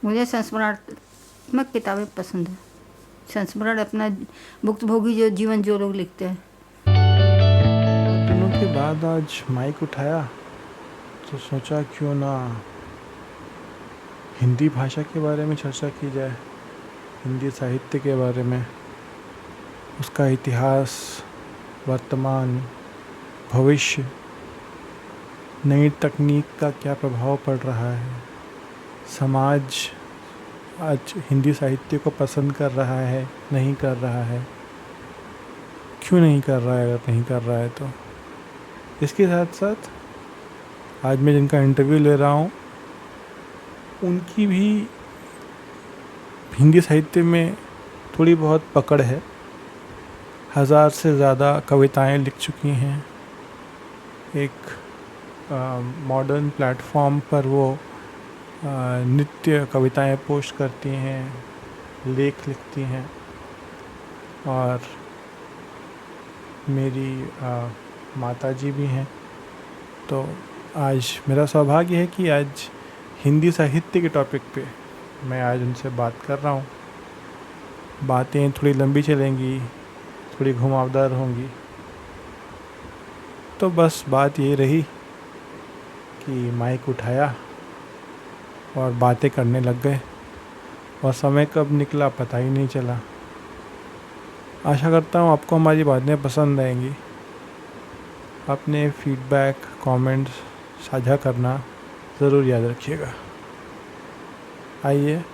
मुझे संस्मरणात्मक किताबें पसंद है। संस्मरण अपना भुक्तभोगी जो जीवन जो लोग लिखते हैं। बहुत दिनों के बाद आज माइक उठाया तो सोचा क्यों ना हिंदी भाषा के बारे में चर्चा की जाए, हिंदी साहित्य के बारे में, उसका इतिहास, वर्तमान, भविष्य, नई तकनीक का क्या प्रभाव पड़ रहा है, समाज आज हिंदी साहित्य को पसंद कर रहा है, नहीं कर रहा है, क्यों नहीं कर रहा है, अगर नहीं कर रहा है तो। इसके साथ साथ आज मैं जिनका इंटरव्यू ले रहा हूँ उनकी भी हिंदी साहित्य में थोड़ी बहुत पकड़ है। 1000 से ज़्यादा कविताएं लिख चुकी हैं। एक मॉडर्न प्लेटफॉर्म पर वो नित्य कविताएं पोस्ट करती हैं, लेख लिखती हैं। और मेरी माताजी भी हैं। तो आज मेरा सौभाग्य है कि आज हिंदी साहित्य के टॉपिक पे मैं आज उनसे बात कर रहा हूँ। बातें थोड़ी लंबी चलेंगी, थोड़ी घुमावदार होंगी। तो बस बात ये रही कि माइक उठाया और बातें करने लग गए और समय कब निकला पता ही नहीं चला। आशा करता हूँ आपको हमारी बातें पसंद आएंगी। अपने फीडबैक, कमेंट्स साझा करना ज़रूर याद रखिएगा। आइए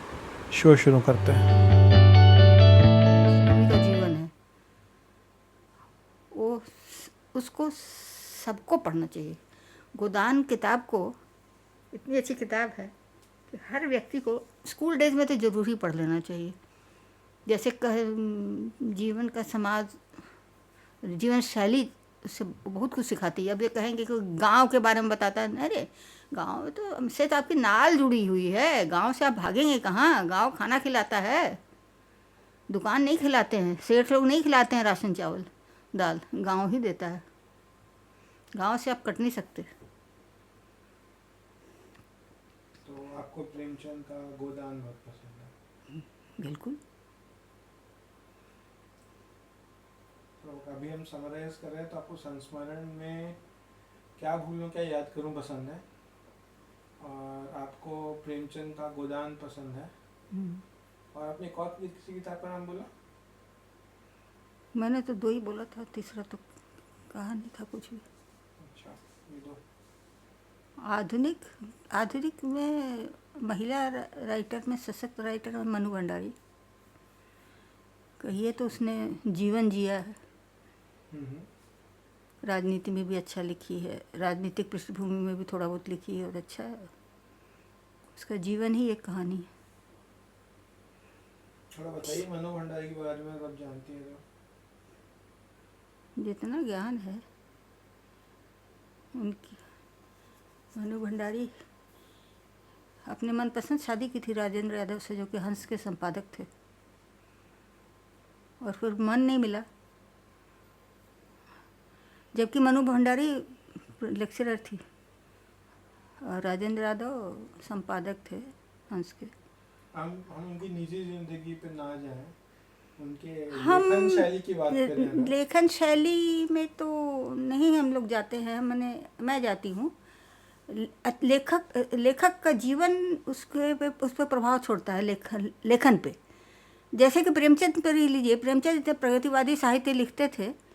शो शुरू करते हैं। स्वामी का जीवन है वो, उसको सबको पढ़ना चाहिए। गोदान किताब को इतनी अच्छी किताब है कि हर व्यक्ति को स्कूल डेज में तो ज़रूर ही पढ़ लेना चाहिए। जैसे जीवन का समाज, जीवन शैली उससे बहुत कुछ सिखाती है। अब ये कहेंगे कि गांव के बारे में बताता है, अरे गांव में तो हमसे तो आपकी नाल जुड़ी हुई है। गांव से आप भागेंगे कहाँ? गांव खाना खिलाता है, दुकान नहीं खिलाते हैं, सेठ लोग नहीं खिलाते हैं राशन चावल दाल, गांव ही देता है। गांव से आप कट नहीं सकते। तो आपको प्रेमचंद का गोदान बहुत पसंद है? बिल्कुल। तो अभी हम समराइज कर रहे हैं तो आपको संस्मरण में क्या भूलूं क्या याद करूं पसंद है, और आपको प्रेमचंद का गोदान पसंद है, और आपने एक और किसी किताब का नाम बोला? मैंने तो 2 ही बोला था, तीसरा तो कहा नहीं था कुछ भी। अच्छा, ये दो। आधुनिक में महिला राइटर में सशक्त राइटर और मनु भंडारी। कहिए तो उसने जीवन जिया है, राजनीति में भी अच्छा लिखी है, राजनीतिक पृष्ठभूमि में भी थोड़ा बहुत लिखी है और अच्छा है। उसका जीवन ही एक कहानी है। थोड़ा बताइए मनु भंडारी के बारे में, आप जानती हैं तो। जितना ज्ञान है उनकी। मनु भंडारी अपने मनपसंद शादी की थी राजेंद्र यादव से, जो कि हंस के संपादक थे, और फिर मन नहीं मिला। जबकि मनु भंडारी लेक्चरर थी और राजेंद्र यादव संपादक थे हंस के। हम उनकी निजी जिंदगी पे ना जाएं, उनके हम लेखन शैली की बात करें। लेखन शैली में तो नहीं हम लोग जाते हैं। मैं जाती हूँ। लेखक का जीवन उस पर प्रभाव छोड़ता है लेखन पे। जैसे कि प्रेमचंद पर ही लीजिए। प्रेमचंद इतने प्रगतिवादी साहित्य लिखते थे,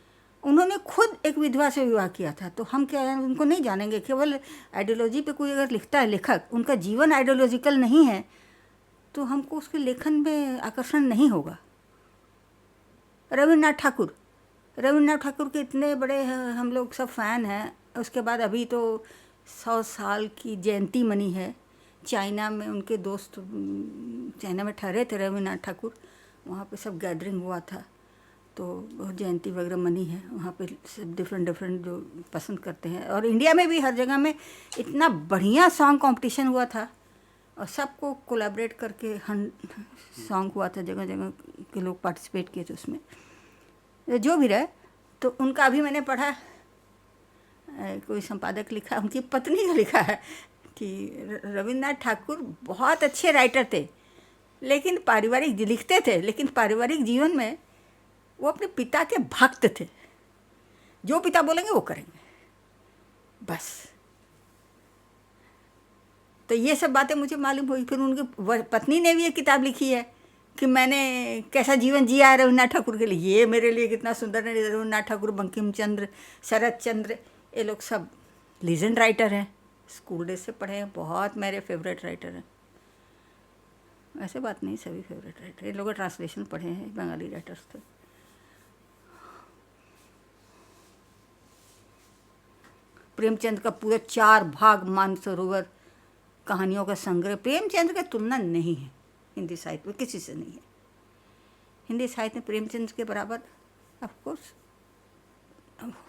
उन्होंने खुद एक विधवा से विवाह किया था। तो हम क्या उनको नहीं जानेंगे? केवल आइडियोलॉजी पे कोई अगर लिखता है लेखक, उनका जीवन आइडियोलॉजिकल नहीं है, तो हमको उसके लेखन में आकर्षण नहीं होगा। रविन्द्रनाथ ठाकुर के इतने बड़े हम लोग सब फ़ैन हैं। उसके बाद अभी तो 100 साल की जयंती मनी है। चाइना में उनके दोस्त चाइना में ठहरे थे रविन्द्रनाथ ठाकुर, वहाँ पे सब गैदरिंग हुआ था, तो जयंती वगैरह मनी है। वहाँ पे सब डिफरेंट जो पसंद करते हैं। और इंडिया में भी हर जगह में इतना बढ़िया सॉन्ग कंपटीशन हुआ था, और सबको कोलैबोरेट करके सॉन्ग हुआ था, जगह जगह के लोग पार्टिसिपेट किए थे उसमें। जो भी रहे, तो उनका अभी मैंने पढ़ा, कोई संपादक लिखा, उनकी पत्नी का लिखा है कि रविन्द्रनाथ ठाकुर बहुत अच्छे राइटर थे, लेकिन पारिवारिक लिखते थे, लेकिन पारिवारिक जीवन में वो अपने पिता के भक्त थे। जो पिता बोलेंगे वो करेंगे, बस। तो ये सब बातें मुझे मालूम हुई। फिर उनकी पत्नी ने भी एक किताब लिखी है कि मैंने कैसा जीवन जिया है रविन्द्रनाथ ठाकुर के लिए। ये मेरे लिए कितना सुंदर है। रविन्द्रनाथ ठाकुर, बंकिम चंद्र, शरत चंद्र, ये लोग सब लीजेंड राइटर हैं, स्कूल डेज से पढ़े हैं, बहुत मेरे फेवरेट राइटर हैं। ऐसे बात नहीं, सभी फेवरेट राइटर, इन लोगों ट्रांसलेशन पढ़े हैं, बंगाली राइटर्स थे। प्रेमचंद का पूरा 4 भाग मानसरोवर कहानियों का संग्रह, प्रेमचंद का तुलना नहीं है हिंदी साहित्य में, किसी से नहीं है। हिंदी साहित्य में प्रेमचंद के बराबर ऑफ कोर्स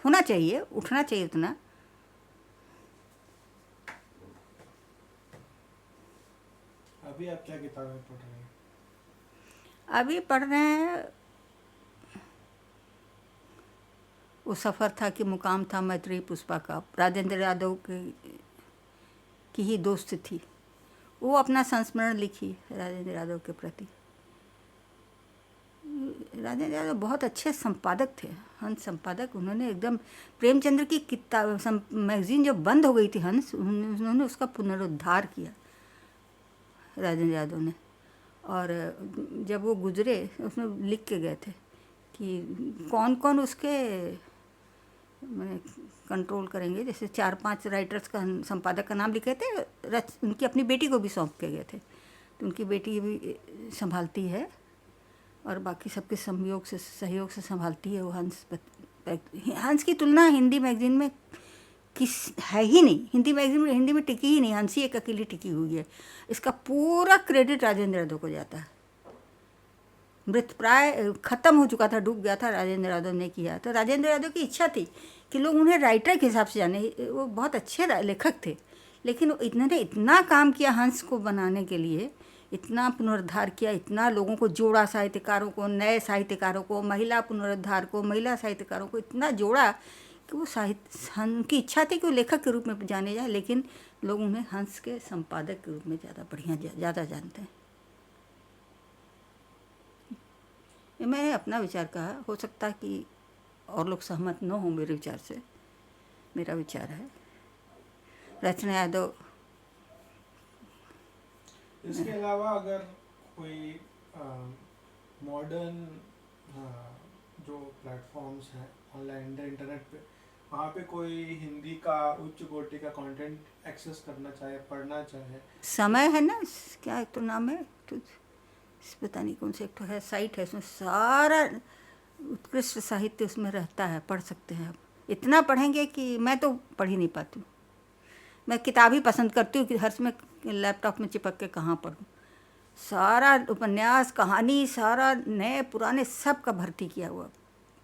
होना चाहिए, उठना चाहिए उतना। अभी आप क्या किताबें पढ़ रहे हैं? अभी पढ़ रहे हैं वो सफ़र था कि मुकाम था मैत्रेयी पुष्पा का, राजेंद्र यादव की ही दोस्त थी वो, अपना संस्मरण लिखी राजेंद्र यादव के प्रति। राजेंद्र यादव बहुत अच्छे संपादक थे, हंस संपादक। उन्होंने एकदम प्रेमचंद्र की किताब मैगजीन जब बंद हो गई थी हंस, उन्होंने उसका पुनरुद्धार किया राजेंद्र यादव ने। और जब वो गुजरे उसमें लिख के गए थे कि कौन कौन उसके मैंने कंट्रोल करेंगे। जैसे 4-5 राइटर्स का, संपादक का नाम लिखे थे, उनकी अपनी बेटी को भी सौंप के गए थे, तो उनकी बेटी भी संभालती है और बाकी सबके सहयोग से संभालती है वो। हंस की तुलना हिंदी मैगजीन में है ही नहीं। हिंदी में टिकी ही नहीं, हंस ही एक अकेली टिकी हुई है। इसका पूरा क्रेडिट राजेंद्र यादव को जाता है। मृतप्राय ख़त्म हो चुका था, डूब गया था, राजेंद्र यादव ने किया। तो राजेंद्र यादव की इच्छा थी कि लोग उन्हें राइटर के हिसाब से जाने। वो बहुत अच्छे लेखक थे, लेकिन इन्होंने इतना काम किया हंस को बनाने के लिए, इतना पुनरुद्धार किया, इतना लोगों को जोड़ा, साहित्यकारों को, नए साहित्यकारों को, महिला पुनरुद्धार को, महिला साहित्यकारों को इतना जोड़ा कि वो की इच्छा थी कि वो लेखक के रूप में जाने जाए, लेकिन लोग उन्हें हंस के संपादक के रूप में ज़्यादा जानते हैं। मैंने अपना विचार कहा, हो सकता है कि और लोग सहमत न हों मेरे विचार से। मेरा विचार है रचना यादव। इसके अलावा अगर कोई मॉडर्न जो प्लेटफॉर्म्स हैं ऑनलाइन इंटरनेट पे, वहाँ पे कोई हिंदी का उच्च कोटि का कंटेंट एक्सेस करना चाहे, पढ़ना चाहे, समय है ना, क्या एक तो नाम है, तो पता नहीं कौन से एक तो है, साइट है, उसमें सारा उत्कृष्ट साहित्य उसमें रहता है, पढ़ सकते हैं आप। इतना पढ़ेंगे कि मैं तो पढ़ ही नहीं पाती हूँ। मैं किताब ही पसंद करती हूँ कि हर समय लैपटॉप में चिपक के कहाँ पढूं। सारा उपन्यास, कहानी, सारा नए पुराने सब का भर्ती किया हुआ,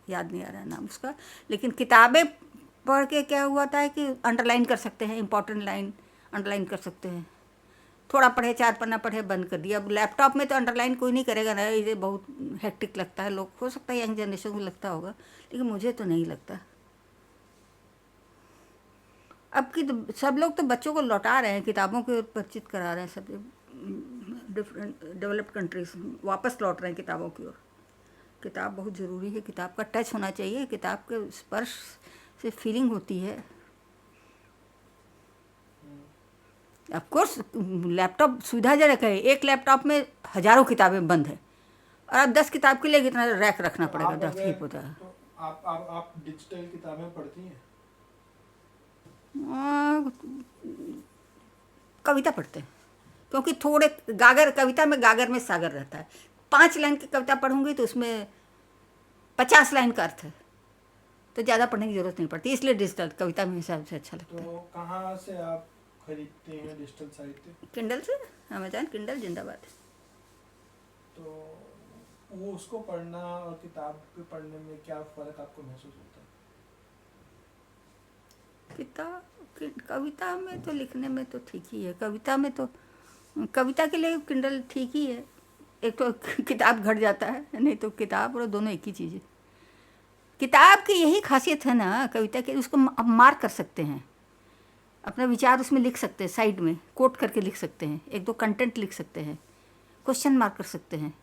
याद नहीं आ रहा है नाम उसका। लेकिन किताबें पढ़ के क्या हुआ था कि अंडरलाइन कर सकते हैं, इम्पॉर्टेंट लाइन अंडरलाइन कर सकते हैं। थोड़ा पढ़े, 4 पन्ना पढ़े, बंद कर दिया। अब लैपटॉप में तो अंडरलाइन कोई नहीं करेगा ना, ये बहुत हेक्टिक लगता है। लोग, हो सकता है यंग जनरेशन को लगता होगा, लेकिन मुझे तो नहीं लगता। अब की तो सब लोग तो बच्चों को लौटा रहे हैं, किताबों के परिचित करा रहे हैं। सब डिफरेंट डेवलप्ड कंट्रीज वापस लौट रहे हैं किताबों की ओर। किताब बहुत ज़रूरी है, किताब का टच होना चाहिए, किताब के स्पर्श से फीलिंग होती है। ऑफ कोर्स लैपटॉप सुविधाजनक है, एक लैपटॉप में हज़ारों किताबें बंद है, और अब 10 किताब के लिए कितना रैक रखना पड़ेगा, 10 ही होता है। तो आप डिजिटल किताबें पढ़ती हैं? कविता पढ़ते हैं, क्योंकि थोड़े कविता में गागर में सागर रहता है। 5 लाइन की कविता पढ़ूंगी तो उसमें 50 लाइन का अर्थ है, तो ज़्यादा पढ़ने की ज़रूरत नहीं पड़ती, इसलिए डिजिटल कविता में हिसाब से अच्छा लगता है। तो कहाँ से आप खरीदते हैं डिजिटल साहित्य? किंडल से, अमेज़न किंडल जिंदाबाद। तो वो उसको पढ़ना और किताब के पढ़ने में क्या फ़र्क आपको महसूस होता है? कविता में तो लिखने में तो ठीक ही है, कविता में तो, कविता के लिए किंडल ठीक ही है। एक तो किताब घट जाता है, नहीं तो किताब और दोनों एक ही चीज़ है। किताब की यही खासियत है ना कविता के, उसको आप मार्क कर सकते हैं। अपना विचार उसमें लिख सकते हैं, साइड में कोट करके लिख सकते हैं, एक दो कंटेंट लिख सकते हैं, क्वेश्चन मार्क कर सकते हैं।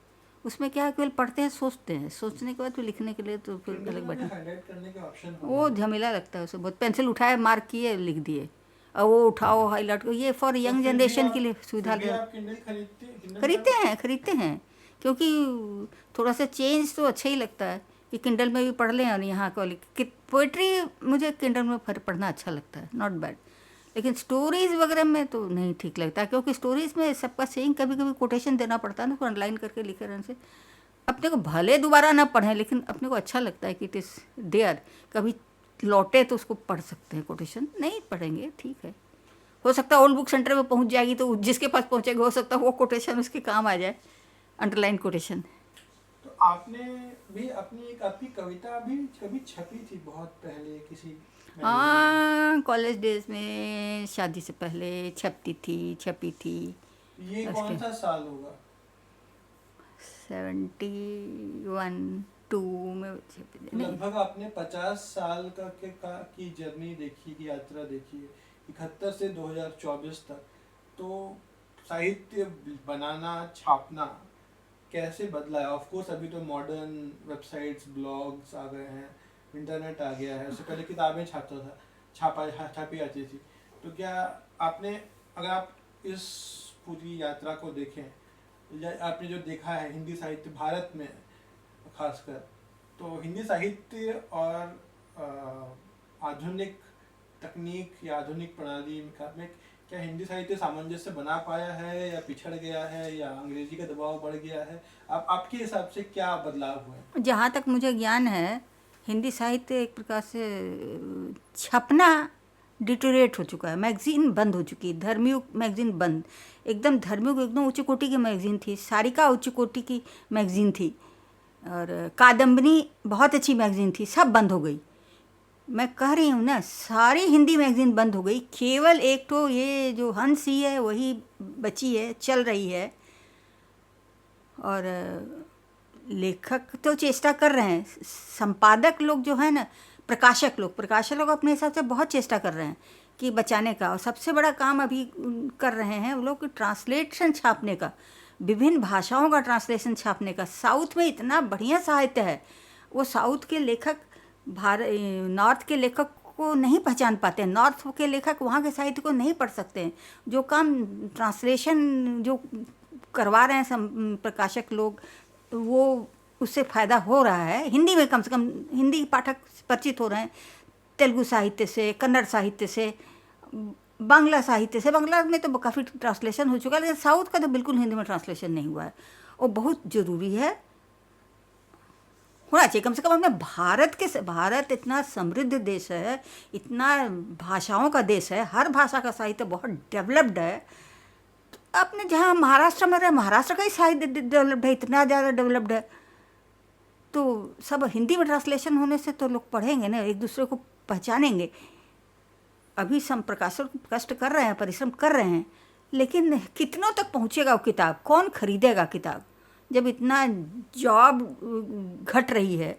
उसमें क्या है, केवल पढ़ते हैं, सोचते हैं, सोचने के बाद फिर लिखने के लिए तो फिर अलग बटन, हाईलाइट करने का ऑप्शन वो झमेला लगता है उसे बहुत। पेंसिल उठाए, मार्क किए, लिख दिए, और वो उठाओ हाईलाइट को। ये फॉर यंग जनरेशन के लिए सुविधा ले खरीदते हैं क्योंकि थोड़ा सा चेंज तो अच्छा ही लगता है कि किंडल में भी पढ़ लें। और यहाँ पोइट्री मुझे किंडल में पढ़ना अच्छा लगता है, नॉट बैड। लेकिन स्टोरीज़ वगैरह में तो नहीं ठीक लगता, क्योंकि स्टोरीज़ में सबका सेइंग कभी कभी कोटेशन देना पड़ता है ना, उसको अंडरलाइन करके लिखे रहने से अपने को भले दोबारा ना पढ़ें, लेकिन अपने को अच्छा लगता है कि इट इज़ देयर। कभी लौटे तो उसको पढ़ सकते हैं, कोटेशन नहीं पढ़ेंगे ठीक है। हो सकता है ओल्ड बुक सेंटर में पहुंच जाएगी तो जिसके पास पहुंचेगा हो सकता है वो कोटेशन उसके काम आ जाए, अंडरलाइन कोटेशन। तो आपने भी आपकी कविता भी कभी छपी थी बहुत पहले किसी? हाँ, कॉलेज डेज में शादी से पहले छपी थी। ये कौन सा साल होगा? 71-2 में छपी थी। नहीं, लगभग आपने 50 साल की जर्नी देखी, की यात्रा देखी है, 71 से 2024 तक। तो साहित्य बनाना, छापना कैसे बदला है? ऑफ कोर्स अभी तो मॉडर्न वेबसाइट्स, ब्लॉग्स आ गए हैं, इंटरनेट आ गया है। उससे पहले किताबें छापी जाती थी। तो क्या आपने, अगर आप इस पूरी यात्रा को देखें, या आपने जो देखा है हिंदी साहित्य भारत में खासकर, तो हिंदी साहित्य और आधुनिक तकनीक या आधुनिक प्रणाली में क्या हिंदी साहित्य सामंजस्य बना पाया है, या पिछड़ गया है, या अंग्रेजी का दबाव बढ़ गया है? आपके हिसाब से क्या बदलाव हुए? जहाँ तक मुझे ज्ञान है, हिंदी साहित्य एक प्रकार से छपना डिटोरेट हो चुका है। मैगजीन बंद हो चुकी है, धर्मयुग मैगजीन बंद, एकदम धर्मयुग एकदम उच्च कोटि की मैगजीन थी, सारिका उच्च कोटि की मैगजीन थी, और कादम्बनी बहुत अच्छी मैगजीन थी, सब बंद हो गई। मैं कह रही हूँ ना, सारी हिंदी मैगजीन बंद हो गई, केवल एक तो ये जो हंस ही है वही बची है, चल रही है। और लेखक तो चेष्टा कर रहे हैं, संपादक लोग जो है ना, प्रकाशक लोग अपने हिसाब से बहुत चेष्टा कर रहे हैं कि बचाने का। और सबसे बड़ा काम अभी कर रहे हैं वो लोग ट्रांसलेशन छापने का, विभिन्न भाषाओं का ट्रांसलेशन छापने का। साउथ में इतना बढ़िया साहित्य है, वो साउथ के लेखक नॉर्थ के लेखक को नहीं पहचान पाते हैं, नॉर्थ के लेखक वहाँ के साहित्य को नहीं पढ़ सकते हैं। जो काम ट्रांसलेशन जो करवा रहे हैं प्रकाशक लोग, वो उससे फ़ायदा हो रहा है। हिंदी में कम से कम हिंदी पाठक परिचित हो रहे हैं, तेलुगु साहित्य से, कन्नड़ साहित्य से, बांग्ला साहित्य से। बांग्ला में तो काफ़ी ट्रांसलेशन हो चुका है, लेकिन साउथ का तो बिल्कुल हिंदी में ट्रांसलेशन नहीं हुआ है, और बहुत ज़रूरी है, होना चाहिए कम से कम। अपने भारत इतना समृद्ध देश है, इतना भाषाओं का देश है, हर भाषा का साहित्य बहुत डेवलप्ड है। तो अपने जहाँ महाराष्ट्र में रहे, महाराष्ट्र का ही साहित्य डेवलप्ड है, इतना ज़्यादा डेवलप्ड है। तो सब हिंदी में ट्रांसलेशन होने से तो लोग पढ़ेंगे ना, एक दूसरे को पहचानेंगे। अभी सब प्रकाशक कष्ट कर रहे हैं, परिश्रम कर रहे हैं, लेकिन कितनों तक पहुँचेगा वो किताब? कौन खरीदेगा किताब जब इतना जॉब घट रही है?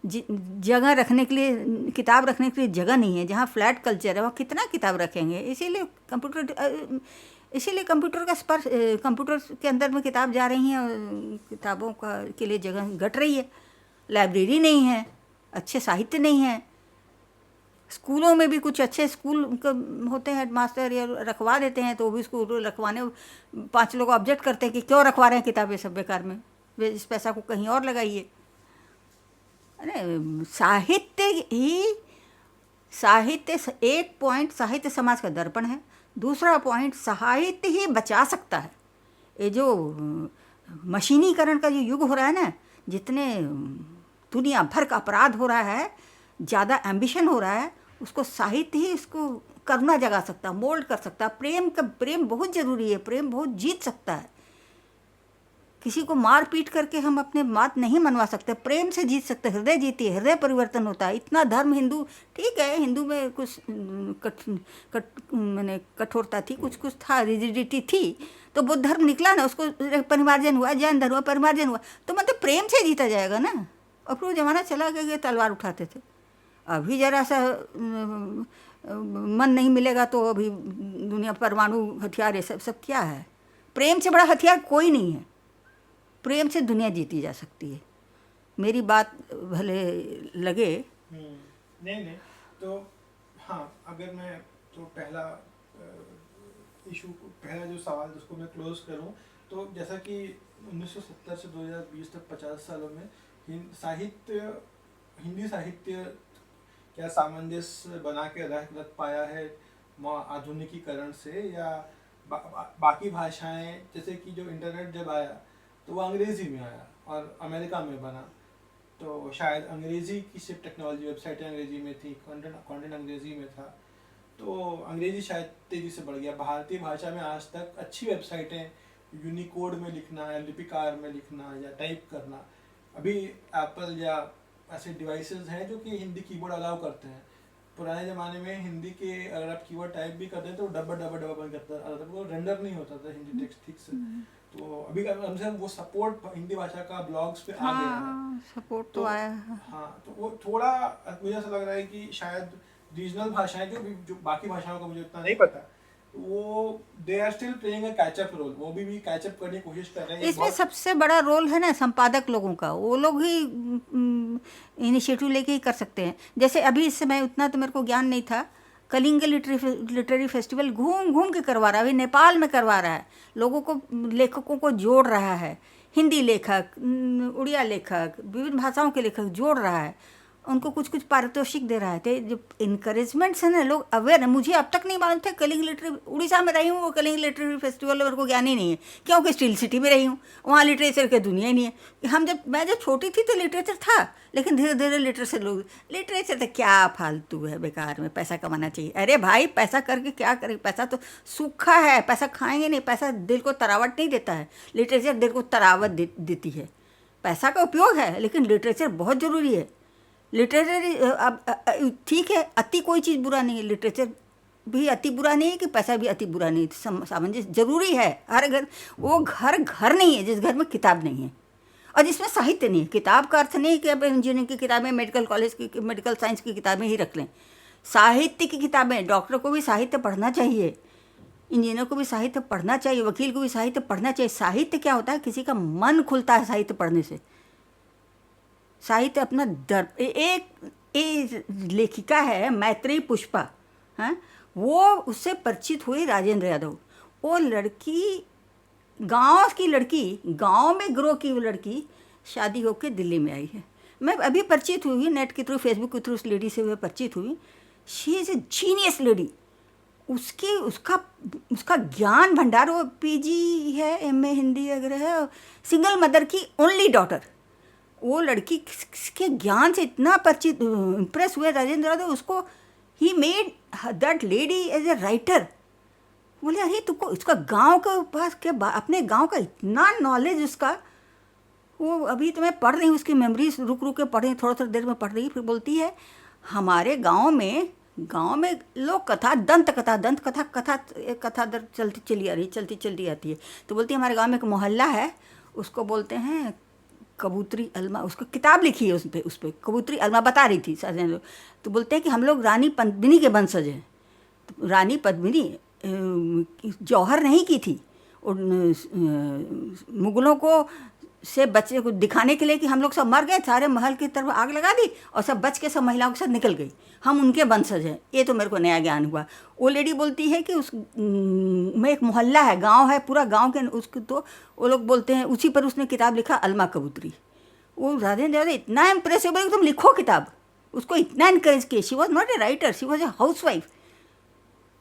जगह रखने के लिए, किताब रखने के लिए जगह नहीं है। जहाँ फ्लैट कल्चर है वहाँ कितना किताब रखेंगे? इसीलिए कंप्यूटर का स्पर्श, कंप्यूटर के अंदर में किताब जा रही हैं, और किताबों के लिए जगह घट रही है। लाइब्रेरी नहीं है, अच्छे साहित्य नहीं है। स्कूलों में भी कुछ अच्छे स्कूल होते हैं, हेडमास्टर या रखवा देते हैं, तो भी स्कूल रखवाने 5 लोग ऑब्जेक्ट करते हैं कि क्यों रखवा रहे हैं किताबें सब बेकार में, वे इस पैसा को कहीं और लगाइए। अरे साहित्य एक पॉइंट साहित्य समाज का दर्पण है, दूसरा पॉइंट साहित्य ही बचा सकता है। ये जो मशीनीकरण का जो युग हो रहा है ना, जितने दुनिया भर का अपराध हो रहा है, ज़्यादा एम्बिशन हो रहा है, उसको साहित्य ही इसको करुणा जगा सकता, मोल्ड कर सकता। प्रेम बहुत ज़रूरी है, प्रेम बहुत जीत सकता है। किसी को मार पीट करके हम अपने बात नहीं मनवा सकते, प्रेम से जीत सकते। हृदय जीती है, हृदय परिवर्तन होता है। इतना धर्म हिंदू, ठीक है, हिंदू में कुछ मैंने कठोरता थी, कुछ था, रिजिडिटी थी, तो बुद्ध धर्म निकला ना, उसको परिमार्जन हुआ, जैन धर्म परिमार्जन हुआ, तो मतलब प्रेम से जीता जाएगा ना। और फिर वो ज़माना चला गया, तलवार उठाते थे। अभी ज़रा सा मन नहीं मिलेगा तो अभी दुनिया परमाणु हथियार, ये सब सब क्या है? प्रेम से बड़ा हथियार कोई नहीं है। प्रेम से दुनिया जीती जा सकती है। मेरी बात भले लगे। नहीं नहीं, तो हाँ, अगर मैं तो पहला इशू, पहला जो सवाल उसको मैं क्लोज करूँ, तो जैसा कि 1970 से 2020 तक 50 सालों में हिंदी साहित्य क्या सामंजस्य बना के रख पाया है आधुनिकीकरण से, या बाकी भाषाएं, जैसे कि जो इंटरनेट जब आया तो वो अंग्रेज़ी में आया और अमेरिका में बना, तो शायद अंग्रेज़ी की सिर्फ टेक्नोलॉजी, वेबसाइटें अंग्रेज़ी में थी, कंटेंट अंग्रेज़ी में था, तो अंग्रेज़ी शायद तेज़ी से बढ़ गया। भारतीय भाषा में आज तक अच्छी वेबसाइटें, यूनिकोड में लिखना या लिपिकार में लिखना या टाइप करना, अभी एप्पल या ऐसे डिवाइसेस हैं जो कि हिंदी कीबोर्ड अलाउ करते हैं। पुराने ज़माने में हिंदी के अगर आप कीवर्ड टाइप भी करते हैं तो डब्बा बंद करता था, वो रेंडर नहीं होता था हिंदी टेक्स्ट ठीक से। तो अभी कम से कम वो सपोर्ट हिंदी भाषा का ब्लॉग्स पे आ गया है, सपोर्ट तो आया है। हाँ, तो वो थोड़ा मुझे ऐसा लग रहा है कि शायद रीजनल भाषाएं जो बाकी भाषाओं का मुझे उतना नहीं पता, वो they are still playing a catch up role, वो भी कैचअप करने की कोशिश कर रहे हैं। इसमें सबसे बड़ा रोल है ना संपादक लोगों का, वो लोग ही इनिशिएटिव लेके ही कर सकते हैं। जैसे अभी इस समय उतना तो मेरे को ज्ञान नहीं था, कलिंग लिटरेरी फेस्टिवल घूम घूम के करवा रहा है, अभी नेपाल में करवा रहा है, लोगों को, लेखकों को जोड़ रहा है, हिंदी लेखक, उड़िया लेखक, विभिन्न भाषाओं के लेखक जोड़ रहा है, उनको कुछ कुछ पारितोषिक दे रहा है। तो जो इनकरेजमेंट्स है ना, लोग अवेयर है। मुझे अब तक नहीं मालूम था कलिंग लिटरेरी, उड़ीसा में रही हूँ, वो कलिंग लिटरेरी फेस्टिवल मेरे को ज्ञान ही नहीं है, क्योंकि स्टील सिटी में रही हूँ, वहाँ लिटरेचर की दुनिया ही नहीं है। मैं जब छोटी थी तो लिटरेचर था, लेकिन धीरे धीरे लिटरेचर तो क्या फालतू है, बेकार में पैसा कमाना चाहिए। अरे भाई, पैसा करके क्या करें? पैसा तो सूखा है, पैसा खाएंगे नहीं। पैसा दिल को तरावट नहीं देता है, लिटरेचर दिल को तरावट देती है। पैसा का उपयोग है, लेकिन लिटरेचर बहुत ज़रूरी है। लिटरेचर अब ठीक है, अति कोई चीज़ बुरा नहीं है, लिटरेचर भी अति बुरा नहीं है कि पैसा भी अति बुरा नहीं है, सामंजस्य जरूरी है। हर घर, वो घर नहीं है जिस घर में किताब नहीं है और जिसमें साहित्य नहीं है। किताब का अर्थ नहीं कि अब इंजीनियरिंग की किताबें, मेडिकल कॉलेज की, मेडिकल साइंस की किताबें ही रख लें। साहित्य की किताबें, डॉक्टर को भी साहित्य पढ़ना चाहिए, इंजीनियर को भी साहित्य पढ़ना चाहिए, वकील को भी साहित्य पढ़ना चाहिए। साहित्य क्या होता है? किसी का मन खुलता है साहित्य पढ़ने से। साहित्य अपना एक लेखिका है मैत्रेयी पुष्पा, हैं, वो उससे परिचित हुई राजेंद्र यादव। वो लड़की, गांव की लड़की, गांव में ग्रो की वो लड़की शादी होकर दिल्ली में आई है। मैं अभी परिचित हुई नेट के थ्रू, फेसबुक के थ्रू उस लेडी से मैं परिचित हुई। She is a genius lady. उसका ज्ञान भंडार, वो पीजी है, एमए हिंदी वगैरह है, सिंगल मदर की ओनली डॉटर। वो लड़की के ज्ञान से इतना परिचित, इम्प्रेस हुए राजेंद्र यादव, उसको ही made that lady as a writer. बोले अरे तुमको उसका गांव के पास के अपने गांव का इतना नॉलेज उसका। वो अभी तो मैं पढ़ रही हूँ उसकी मेमोरीज, रुक रुक के पढ़ रही, थोड़ा देर में पढ़ रही। फिर बोलती है हमारे गांव में लोग कथा, दंत कथा चलती चली आती है। तो बोलती है हमारे गांव में एक मोहल्ला है, उसको बोलते हैं कबूतरी अलमा। उसको किताब लिखी है उस पर कबूतरी अलमा बता रही थी सारे लोग। तो बोलते हैं कि हम लोग रानी पद्मिनी के वंशज हैं। तो रानी पद्मिनी जौहर नहीं की थी, मुगलों को से बच्चे को दिखाने के लिए कि हम लोग सब मर गए, सारे महल की तरफ आग लगा दी और सब बच के सब महिलाओं के साथ निकल गई, हम उनके वंशज हैं। ये तो मेरे को नया ज्ञान हुआ। वो लेडी बोलती है कि उस में एक मोहल्ला है, गांव है, पूरा गांव के उसको तो वो लोग बोलते हैं, उसी पर उसने किताब लिखा अलमा कबूतरी। वो राजेंद्र यादव इतना इम्प्रेसिव बोले तुम लिखो किताब, उसको इतना इनकरेज किए। She was not a writer, she was a house wife.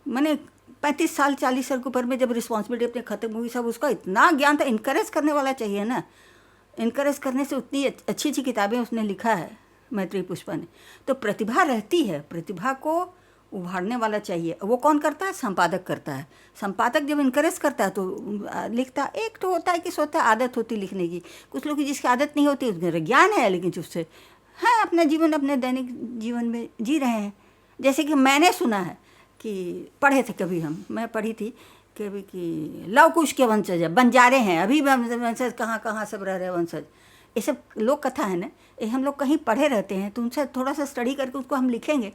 मैंने 35 साल 40 साल के ऊपर में जब रिस्पॉन्सिबिलिटी अपने खत्म हुई, सब उसका इतना ज्ञान था। इनकरेज करने वाला चाहिए ना, इनकरेज करने से उतनी अच्छी अच्छी किताबें उसने लिखा है मैत्रेयी पुष्पा ने। तो प्रतिभा रहती है, प्रतिभा को उभारने वाला चाहिए। वो कौन करता है? संपादक करता है। संपादक जब इनकरेज करता है तो लिखता। एक तो होता है कि सोता आदत होती लिखने की, कुछ लोग की जिसकी आदत नहीं होती, उसमें ज्ञान है लेकिन उससे है अपना जीवन अपने दैनिक जीवन में जी रहे हैं। जैसे कि मैंने सुना है कि पढ़े थे कभी मैं पढ़ी थी कभी कि लव कुश के वंशज है, बंजारे हैं, अभी भी वंशज कहाँ सब रह रहे हैं वंशज। ये सब लोक कथा है ना, ये हम लोग कहीं पढ़े रहते हैं, तो उनसे थोड़ा सा स्टडी करके उसको हम लिखेंगे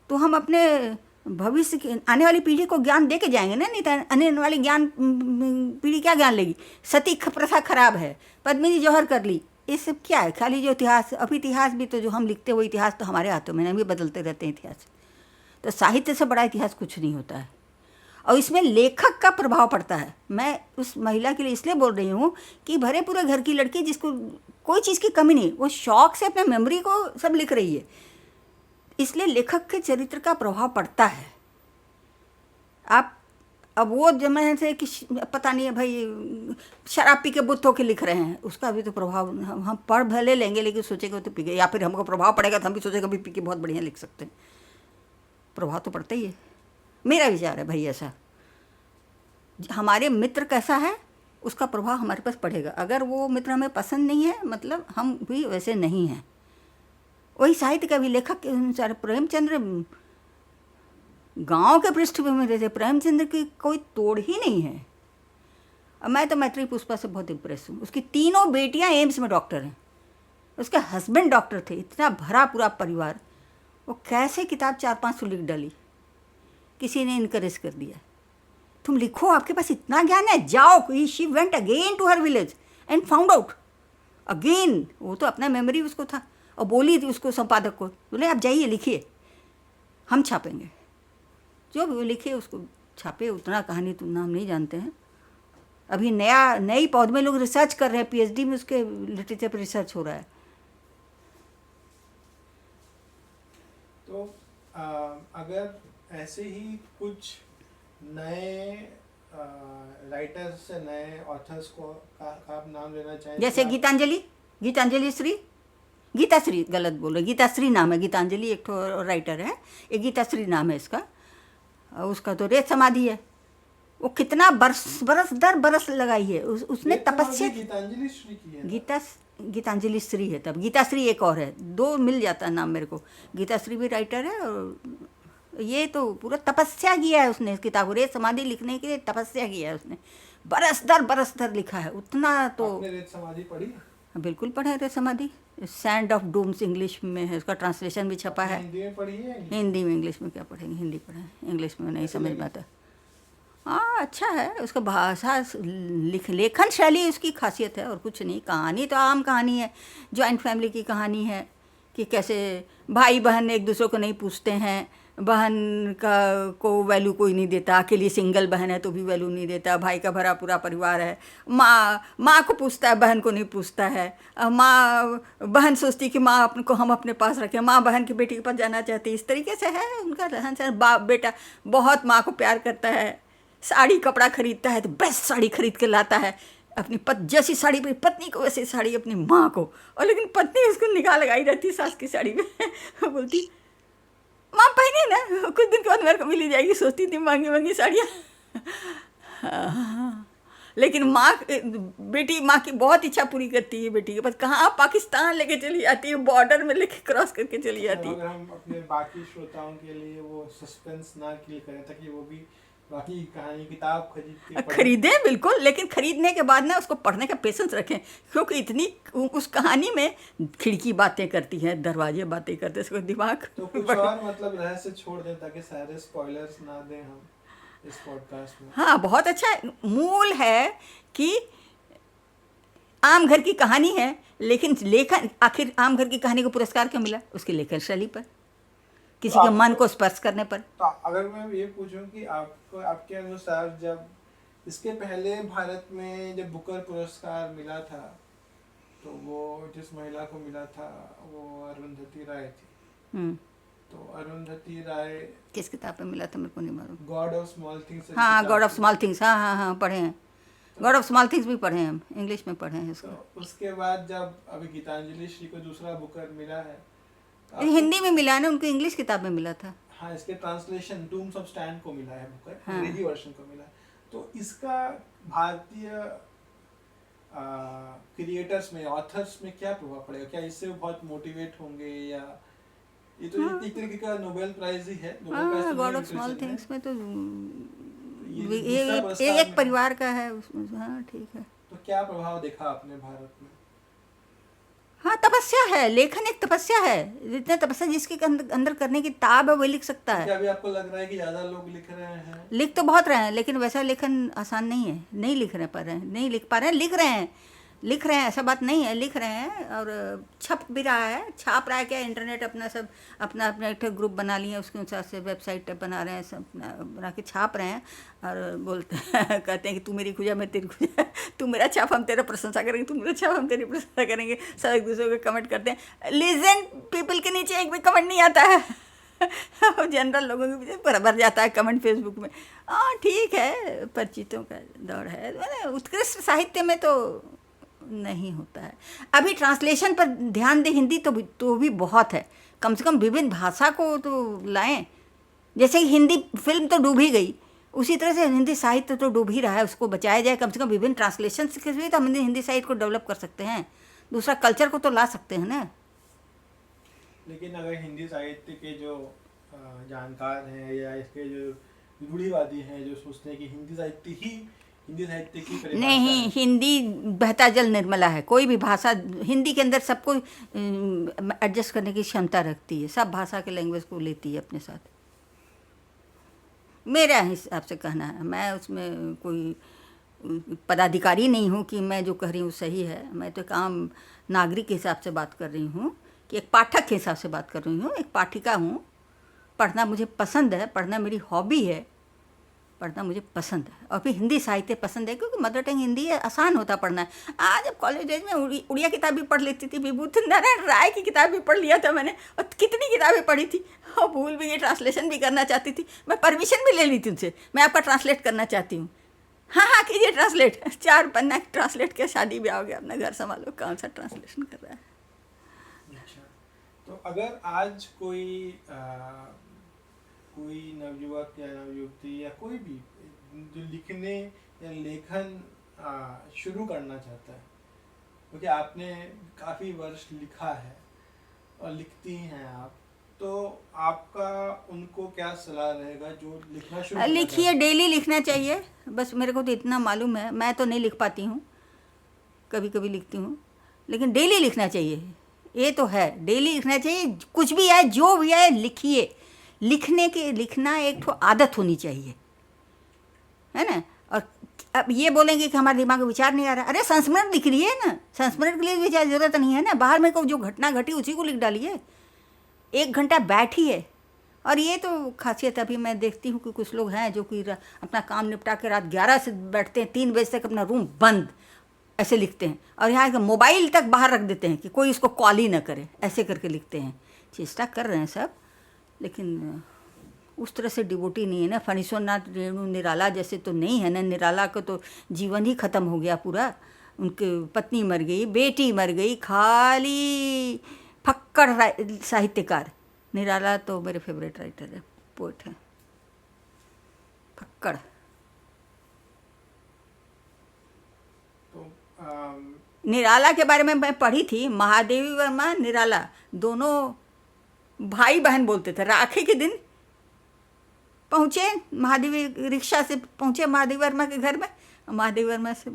तो हम अपने भविष्य की आने वाली पीढ़ी को ज्ञान दे के जाएंगे ना, नहीं तो आने वाली ज्ञान पीढ़ी क्या ज्ञान लेगी। सती प्रथा खराब है, पद्मिनी जौहर कर ली, ये सब क्या है? खाली जो इतिहास, अभी इतिहास भी तो जो हम लिखते हैं वो इतिहास तो हमारे हाथों में नहीं, भी बदलते रहते हैं इतिहास। तो साहित्य से बड़ा इतिहास कुछ नहीं होता है, और इसमें लेखक का प्रभाव पड़ता है। मैं उस महिला के लिए इसलिए बोल रही हूँ कि भरे पूरे घर की लड़की जिसको कोई चीज़ की कमी नहीं, वो शौक से अपने मेमोरी को सब लिख रही है, इसलिए लेखक के चरित्र का प्रभाव पड़ता है। आप अब वो जमाने से कि पता नहीं है भाई शराब पी के बुत होके लिख रहे हैं, उसका भी तो प्रभाव हम पढ़ भले लेंगे लेकिन सोचेंगे तो पी के, या फिर हमको प्रभाव पड़ेगा तो हम भी सोचेंगे भी पी के बहुत बढ़िया लिख सकते हैं। प्रभाव तो पड़ता ही है, मेरा विचार है भाई ऐसा। हमारे मित्र कैसा है उसका प्रभाव हमारे पास पड़ेगा। अगर वो मित्र हमें पसंद नहीं है मतलब हम भी वैसे नहीं हैं। वही साहित्य का भी लेखक के अनुसार प्रेमचंद्र गांव के पृष्ठभूमि में रहते, प्रेमचंद्र की कोई तोड़ ही नहीं है। अब मैं तो मैत्री पुष्पा से बहुत इम्प्रेस हूँ। उसकी तीनों बेटियाँ एम्स में डॉक्टर हैं, उसके हस्बैंड डॉक्टर थे, इतना भरा पूरा परिवार। वो कैसे किताब 4-5 लिख डाली, किसी ने इनकरेज कर दिया, तुम लिखो, आपके पास इतना ज्ञान है, जाओ। She went again to her village and found out again. वो तो अपना मेमोरी उसको था, और बोली थी उसको संपादक को, बोले आप जाइए लिखिए, हम छापेंगे। जो भी वो लिखे उसको छापे। उतना कहानी तुम हम नहीं जानते हैं। अभी नई पौध में लोग रिसर्च कर रहे हैं, पीएचडी में उसके लिटरेचर पर रिसर्च हो रहा है। तो अगर ऐसे ही कुछ नए राइटर्स से, नए ऑथर्स को का आप नाम लेना चाहें, जैसे गीतांजलि श्री, गीताश्री गलत बोल रहे, गीताश्री नाम है, गीतांजलि एक तो राइटर है, एक गीताश्री नाम है इसका। उसका तो रेत समाधि है, वो कितना बरस दर बरस लगाई है उसने तपस्या। गीतांजलि श्री की है, गीतांजलि श्री है, तब गीताश्री एक और है, 2 मिल जाता है नाम मेरे को। गीताश्री भी राइटर है, और ये तो पूरा तपस्या किया है उसने इस किताब को, रेत समाधि लिखने के लिए तपस्या किया है उसने, बरस दर लिखा है उतना। तो आपने रेत समाधि पढ़ी? बिल्कुल पढ़े रेत समाधि, सैंड ऑफ डूम्स इंग्लिश में है, उसका ट्रांसलेशन भी छपा है। हिंदी में पढ़ी है? हिंदी में, इंग्लिश में क्या पढ़ेंगे, हिंदी पढ़े, इंग्लिश में नहीं समझ में आता। हाँ अच्छा है, उसका भाषा लेखन शैली उसकी खासियत है, और कुछ नहीं। कहानी तो आम कहानी है, जॉइंट फैमिली की कहानी है कि कैसे भाई बहन एक दूसरे को नहीं पूछते हैं, बहन का को वैल्यू कोई नहीं देता, अकेली सिंगल बहन है तो भी वैल्यू नहीं देता, भाई का भरा पूरा परिवार है, माँ को पूछता है, बहन को नहीं पूछता है। बहन सोचती कि माँ को हम अपने पास रखें, माँ बहन की बेटी के पास जाना चाहती, इस तरीके से है उनका रहन सहन। बेटा बहुत माँ को प्यार करता है, साड़ी कपड़ा खरीदता है तो बेस्ट साड़ी खरीद के लाता है, अपनी जैसी साड़ी अपनी पत्नी को वैसी साड़ी अपनी माँ को, और लेकिन पत्नी उसको निगाह लगाई रहती सास की साड़ी में बोलती माँ पहने ना, कुछ दिन के बाद मेरे को मिली जाएगी, सोचती थी महंगी महंगी साड़ियाँ। लेकिन माँ की बहुत इच्छा पूरी करती है बेटी के पास, कहाँ पाकिस्तान लेके चली जाती है, बॉर्डर में लेके क्रॉस करके चली जाती है। अगर हम अपने बाकी श्रोताओं के लिए वो सस्पेंस ना किल करें ताकि वो भी बाकी कहानी किताब खरीदें, बिल्कुल, लेकिन खरीदने के बाद ना उसको पढ़ने का पेशेंस रखें, क्योंकि इतनी उस कहानी में खिड़की बातें करती है, दरवाजे बातें करते, उसको दिमाग तो कुछ और मतलब रहस्य छोड़ दें ताकि सारे स्पॉयलर्स ना दें हम इस पॉडकास्ट में। हाँ बहुत अच्छा है। मूल है कि आम घर की कहानी है, लेकिन लेखन, आखिर आम घर की कहानी को पुरस्कार क्यों मिला? उसकी लेखन शैली पर, किसी के मन को स्पर्श करने पर। तो अगर मैं ये पूछूं कि आपको, आपके अनुसार, जब इसके पहले भारत में जब बुकर पुरस्कार मिला था तो वो जिस महिला को मिला था वो अरुंधति राय थी। तो अरुंधति राय किस किताब पे मिला था मेरे को नहीं मालूम। God of small things. हाँ गॉड ऑफ स्मॉल थिंग्स, हाँ पढ़े हैं, गॉड ऑफ स्मॉल थिंग्स भी पढ़े हैं हम, इंग्लिश में पढ़े हैं इसको। तो उसके बाद जब अभी गीतांजलि श्री को दूसरा बुकर मिला है, हिंदी में मिला है ना, उनको इंग्लिश किताब में मिला था। हाँ इसके ट्रांसलेशन टूम्स ऑफ स्टैंड को मिला है बुकर, अंग्रेजी वर्जन को मिला है। तो इसका भारतीय क्रिएटर्स में, ऑथर्स में क्या प्रभाव पड़ेगा? क्या इससे बहुत मोटिवेट होंगे, या ये तो एक तरीके का नोबेल प्राइज ही है। गॉड ऑफ स्मॉल थिंग्स में तो ये एक परिवार का है उसमें। हाँ ठीक है। तो क्या प्रभाव देखा आपने भारत में? हाँ तपस्या है, लेखन एक तपस्या है। जितना तपस्या जिसके अंदर करने की ताब है वही लिख सकता है। क्या अभी आपको लग रहा है कि ज़्यादा लोग लिख रहे हैं? लिख तो बहुत रहे हैं, लेकिन वैसा लेखन आसान नहीं है। नहीं लिख रहे पा रहे हैं, नहीं लिख पा रहे हैं, लिख रहे हैं, ऐसा बात नहीं है, लिख रहे हैं। और छप भी रहा है, छाप रहा है क्या, इंटरनेट अपना सब अपना अपना एक ग्रुप बना लिए, उसके अनुसार से वेबसाइट बना रहे हैं, सब बना के छाप रहे हैं। और बोलते हैं कहते हैं कि तू मेरी खुजा मैं तेरी खुजा, तू मेरा छाप हम तेरा प्रशंसा करेंगे, तू मेरा छाप हम तेरी प्रशंसा करेंगे। सब एक दूसरे को कमेंट करते हैं। लीजेंड पीपल के नीचे एक भी कमेंट नहीं आता है। जनरल लोगों के पीछे बराबर जाता है कमेंट फेसबुक में। हाँ ठीक है, परिचितों का दौड़ है। मैंने उत्कृष्ट साहित्य में तो नहीं होता है। अभी ट्रांसलेशन पर ध्यान दे, हिंदी तो भी बहुत है। कम से कम विभिन्न भाषा को तो लाएं। जैसे कि हिंदी फिल्म तो डूब ही गई, उसी तरह से हिंदी साहित्य तो डूब ही रहा है, उसको बचाया जाए। कम से कम विभिन्न ट्रांसलेशन के भी तो हम हिंदी साहित्य को डेवलप कर सकते हैं, दूसरा कल्चर को तो ला सकते हैं ना। लेकिन अगर हिंदी साहित्य के जो जानकार हैं या इसके जो रूढ़िवादी हैं, जो सोचते हैं कि हिंदी साहित्य की परिभाषा नहीं, है। हिंदी बहता जल निर्मला है। कोई भी भाषा, हिंदी के अंदर सबको एडजस्ट करने की क्षमता रखती है, सब भाषा के लैंग्वेज को लेती है अपने साथ, मेरा हिसाब से कहना है। मैं उसमें कोई पदाधिकारी नहीं हूँ कि मैं जो कह रही हूँ सही है। मैं तो एक आम नागरिक के हिसाब से बात कर रही हूँ, कि एक पाठक के हिसाब से बात कर रही हूँ, एक पाठिका हूँ। पढ़ना मुझे पसंद है, पढ़ना मेरी हॉबी है, पढ़ना मुझे पसंद है। और फिर हिंदी साहित्य पसंद है क्योंकि मदर टंग हिंदी है, आसान होता पढ़ना है। आज जब कॉलेज डेज में उड़िया किताब भी पढ़ लेती थी, विभूति नारायण राय की किताब भी पढ़ लिया था मैंने, और कितनी किताबें पढ़ी थी, और भूल भी गई। ट्रांसलेशन भी करना चाहती थी, मैं परमिशन भी ले ली थी उनसे, मैं आपका ट्रांसलेट करना चाहती हूँ। हाँ हाँ कीजिए ट्रांसलेट, 4 पन्ना ट्रांसलेट के शादी भी आओगे, अपना घर संभालो, कौन सा ट्रांसलेशन कर रहा है। अच्छा, तो अगर आज कोई नवयुवक या नवयुवती या कोई भी जो लिखने या लेखन शुरू करना चाहता है, क्योंकि आपने काफ़ी वर्ष लिखा है और लिखती हैं आप, तो आपका उनको क्या सलाह रहेगा जो लिखना शुरू करना लिखिए, डेली लिखना चाहिए। बस मेरे को तो इतना मालूम है, मैं तो नहीं लिख पाती हूँ, कभी कभी लिखती हूँ, लेकिन डेली लिखना चाहिए। ये तो है, डेली लिखना चाहिए। कुछ भी आए, जो भी आए, लिखिए। लिखना एक तो आदत होनी चाहिए, है ना। और अब ये बोलेंगे कि हमारे दिमाग में विचार नहीं आ रहा, अरे संस्मरण लिख रही है ना, संस्मरण के लिए विचार जरूरत नहीं है ना। बाहर में को जो घटना घटी उसी को लिख डालिए, 1 घंटा बैठिए। और ये तो खासियत अभी मैं देखती हूँ कि कुछ लोग हैं जो कि अपना काम निपटा के रात 11 से बैठते हैं, 3 बजे तक अपना रूम बंद ऐसे लिखते हैं, और यहाँ का मोबाइल तक बाहर रख देते हैं कि कोई उसको कॉल ही ना करे, ऐसे करके लिखते हैं। चेष्टा कर रहे हैं सब, लेकिन उस तरह से डिवोटी नहीं है ना। फणीश्वरनाथ रेणु निराला जैसे तो नहीं है ना। निराला का तो जीवन ही ख़त्म हो गया पूरा, उनके पत्नी मर गई, बेटी मर गई, खाली फक्कड़ साहित्यकार। निराला तो मेरे फेवरेट राइटर है, पोएट है, फक्कड़। तो निराला के बारे में मैं पढ़ी थी, महादेवी वर्मा निराला दोनों भाई बहन बोलते थे। राखी के दिन पहुँचे महादेवी, रिक्शा से पहुँचे महादेवी वर्मा के घर में, महादेवी वर्मा से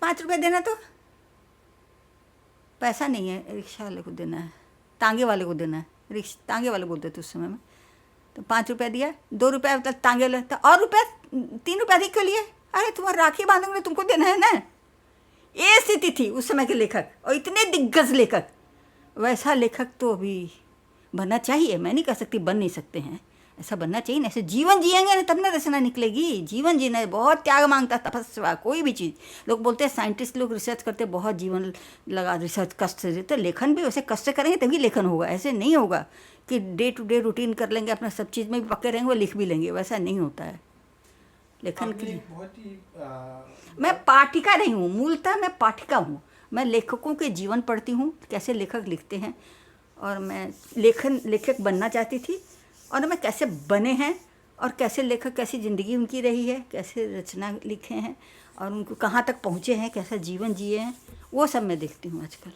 5 रुपये देना, तो पैसा नहीं है, रिक्शा वाले को देना है, तांगे वाले को देना है, तांगे वाले बोलते थे उस समय में। तो 5 रुपया दिया, 2 रुपया तक तांगे वाले, तो और रुपया 3 रुपया अधिक के लिए, अरे तुम्हारा राखी बांधोगे तुमको देना है ना। ये स्थिति थी उस समय के लेखक, और इतने दिग्गज लेखक। वैसा लेखक तो अभी बनना चाहिए, मैं नहीं कह सकती बन नहीं सकते हैं, ऐसा बनना चाहिए ना। ऐसे जीवन जिएंगे ना तब ना रचना निकलेगी। जीवन जीना बहुत त्याग मांगता, तपस्या, कोई भी चीज़। लोग बोलते हैं साइंटिस्ट लोग रिसर्च करते बहुत जीवन लगा रिसर्च कष्ट से, तो लेखन भी वैसे कष्ट करेंगे तभी लेखन होगा। ऐसे नहीं होगा कि डे टू डे रूटीन कर लेंगे, अपना सब चीज़ में भी पक्के रहेंगे, वो लिख भी लेंगे, वैसा नहीं होता है लेखन के लिए। बहुत ही मैं पाठिका नहीं हूँ, मूलतः मैं पाठिका हूँ। मैं लेखकों के जीवन पढ़ती हूँ, कैसे लेखक लिखते हैं, और मैं लेखक बनना चाहती थी, और मैं कैसे बने हैं, और कैसे लेखक, कैसी ज़िंदगी उनकी रही है, कैसे रचना लिखे हैं, और उनको कहाँ तक पहुँचे हैं, कैसा जीवन जिए हैं, वो सब मैं देखती हूँ आजकल।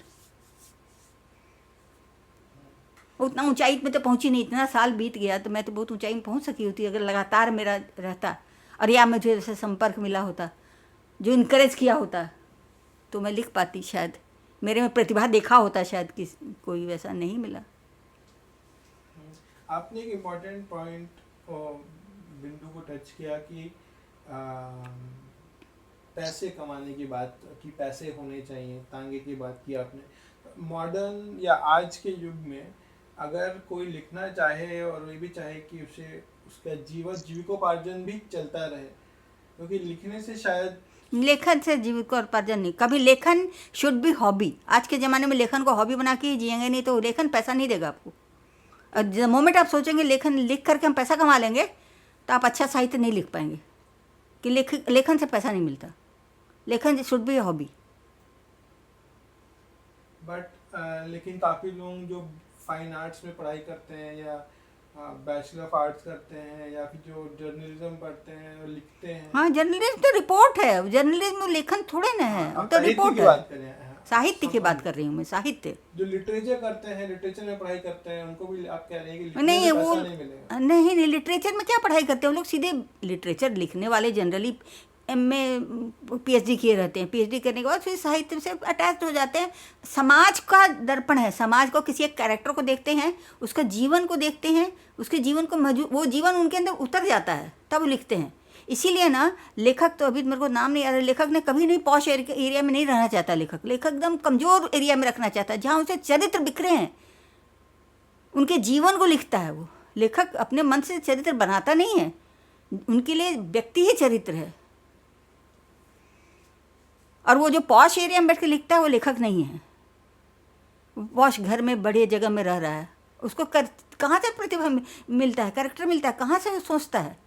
उतना ऊंचाई में तो पहुँची नहीं, इतना साल बीत गया, तो मैं तो बहुत ऊंचाई में पहुँच सकी होती अगर लगातार मेरा रहता, और या मुझे जैसे संपर्क मिला होता, जो इनकरेज किया होता, तो मैं लिख पाती शायद। मेरे में प्रतिभा देखा होता शायद कोई वैसा नहीं मिला। आपने एक इम्पोर्टेंट पॉइंट बिंदु को टच किया कि पैसे कमाने की बात कि पैसे होने चाहिए, तांगे की बात की आपने। मॉडर्न या आज के युग में अगर कोई लिखना चाहे और ये भी चाहे कि उसे उसका जीविकोपार्जन भी चलता रहे, क्योंकि लिखने से शायद लेखन से जीविकोपार्जन नहीं, कभी लेखन शुड बी हॉबी। आज के ज़माने में लेखन को हॉबी बना के ही जिएंगे, नहीं तो लेखन पैसा नहीं देगा आपको। और द मोमेंट आप सोचेंगे लेखन लिख करके हम पैसा कमा लेंगे, तो आप अच्छा साहित्य नहीं लिख पाएंगे, कि लेखन से पैसा नहीं मिलता। लेखन शुड बी हॉबी। बट लेकिन काफ़ी लोग जो फाइन आर्ट्स में पढ़ाई करते हैं या बैचलर ऑफ आर्ट्स करते हैं या फिर जो जर्नलिज्म पढ़ते हैं और लिखते हैं। हाँ, जर्नलिज्म तो रिपोर्ट है, जर्नलिज्म में लेखन थोड़े ना है, हम तो रिपोर्ट है। साहित्य की बात कर रही हूँ मैं, साहित्य। जो लिटरेचर करते हैं, लिटरेचर में पढ़ाई करते हैं, उनको भी आप कह रहे हैं कि लिखने नहीं, में वो पैसा नहीं मिलेगा। नहीं, लिटरेचर में क्या पढ़ाई करते हैं वो लोग? सीधे लिटरेचर लिखने वाले जनरली एमए पीएचडी किए रहते हैं। पीएचडी करने के बाद फिर साहित्य से अटैच हो जाते हैं। समाज का दर्पण है, समाज को, किसी एक कैरेक्टर को देखते हैं, उसका जीवन को देखते हैं, उसके जीवन को वो जीवन उनके अंदर उतर जाता है, तब वो लिखते हैं। इसीलिए ना लेखक, तो अभी मेरे को नाम नहीं आ रहा, लेखक ने कभी नहीं पॉश एरिया में नहीं रहना चाहता। लेखक एकदम कमज़ोर एरिया में रखना चाहता है, जहाँ उनसे चरित्र बिखरे हैं, उनके जीवन को लिखता है वो। लेखक अपने मन से चरित्र बनाता नहीं है, उनके लिए व्यक्ति ही चरित्र है। और वो जो पॉश एरिया में बैठ के लिखता है वो लेखक नहीं है। पॉश घर में बड़े जगह में रह रहा है, उसको कहाँ से प्रतिभा मिलता है, कैरेक्टर मिलता है, कहाँ से वो सोचता है?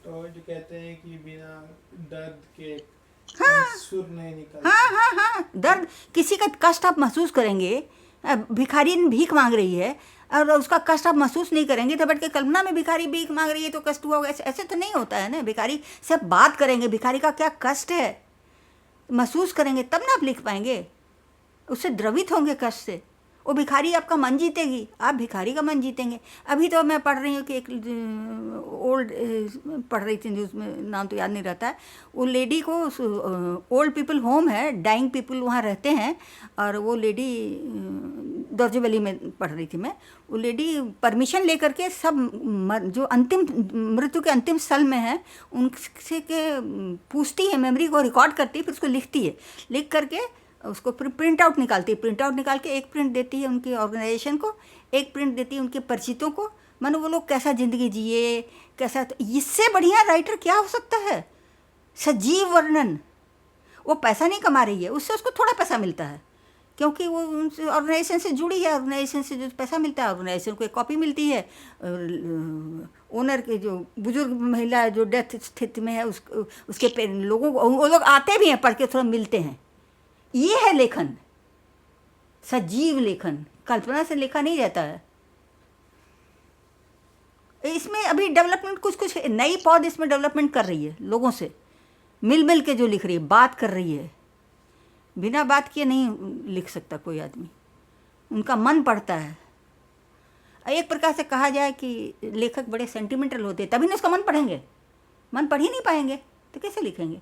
तो जो कहते हैं कि बिना दर्द के हाँ, सुर नहीं निकलता। हाँ, दर्द, किसी का कष्ट आप महसूस करेंगे। भिखारी भीख मांग रही है और उसका कष्ट आप महसूस नहीं करेंगे, तो बैठ के कल्पना में भिखारी भीख मांग रही है तो कष्ट हुआ होगा, ऐसे तो नहीं होता है ना। भिखारी से आप बात करेंगे, भिखारी का क्या कष्ट है महसूस करेंगे, तब ना आप लिख पाएंगे, उससे द्रवित होंगे कष्ट से। वो भिखारी आपका मन जीतेगी, आप भिखारी का मन जीतेंगे। अभी तो मैं पढ़ रही हूँ कि एक ओल्ड पढ़ रही थी न्यूज़ में, नाम तो याद नहीं रहता है, वो लेडी को, ओल्ड पीपल होम है, डाइंग पीपल वहाँ रहते हैं, और वो लेडी दर्जे वैली में पढ़ रही थी मैं। वो लेडी परमिशन लेकर के सब जो अंतिम मृत्यु के अंतिम स्थल में है उनसे के पूछती है, मेमोरी को रिकॉर्ड करती है, फिर उसको लिखती है, लिख करके उसको प्रिंट आउट निकालती है। प्रिंट आउट निकाल के एक प्रिंट देती है उनकी ऑर्गेनाइजेशन को, एक प्रिंट देती है उनके परिचितों को। मानो वो लोग कैसा ज़िंदगी जिए, कैसा, तो इससे बढ़िया राइटर क्या हो सकता है? सजीव वर्णन। वो पैसा नहीं कमा रही है, उससे उसको थोड़ा पैसा मिलता है, क्योंकि वो उनसे ऑर्गेनाइजेशन से जुड़ी है। ऑर्गेनाइजेशन से जो पैसा मिलता है, ऑर्गेनाइजेशन को एक कॉपी मिलती है। ओनर के जो बुजुर्ग महिला जो डेथ स्थिति में है उसके लोगों को, वो लोग आते भी हैं, पढ़ के थोड़ा मिलते हैं। ये है लेखन, सजीव लेखन, कल्पना से लिखा नहीं जाता है। इसमें अभी डेवलपमेंट कुछ नई पौध इसमें डेवलपमेंट कर रही है, लोगों से मिल के जो लिख रही है, बात कर रही है। बिना बात किए नहीं लिख सकता कोई आदमी, उनका मन पढ़ता है। एक प्रकार से कहा जाए कि लेखक बड़े सेंटिमेंटल होते हैं, तभी ना उसका मन पढ़ेंगे। मन पढ़ ही नहीं पाएंगे तो कैसे लिखेंगे?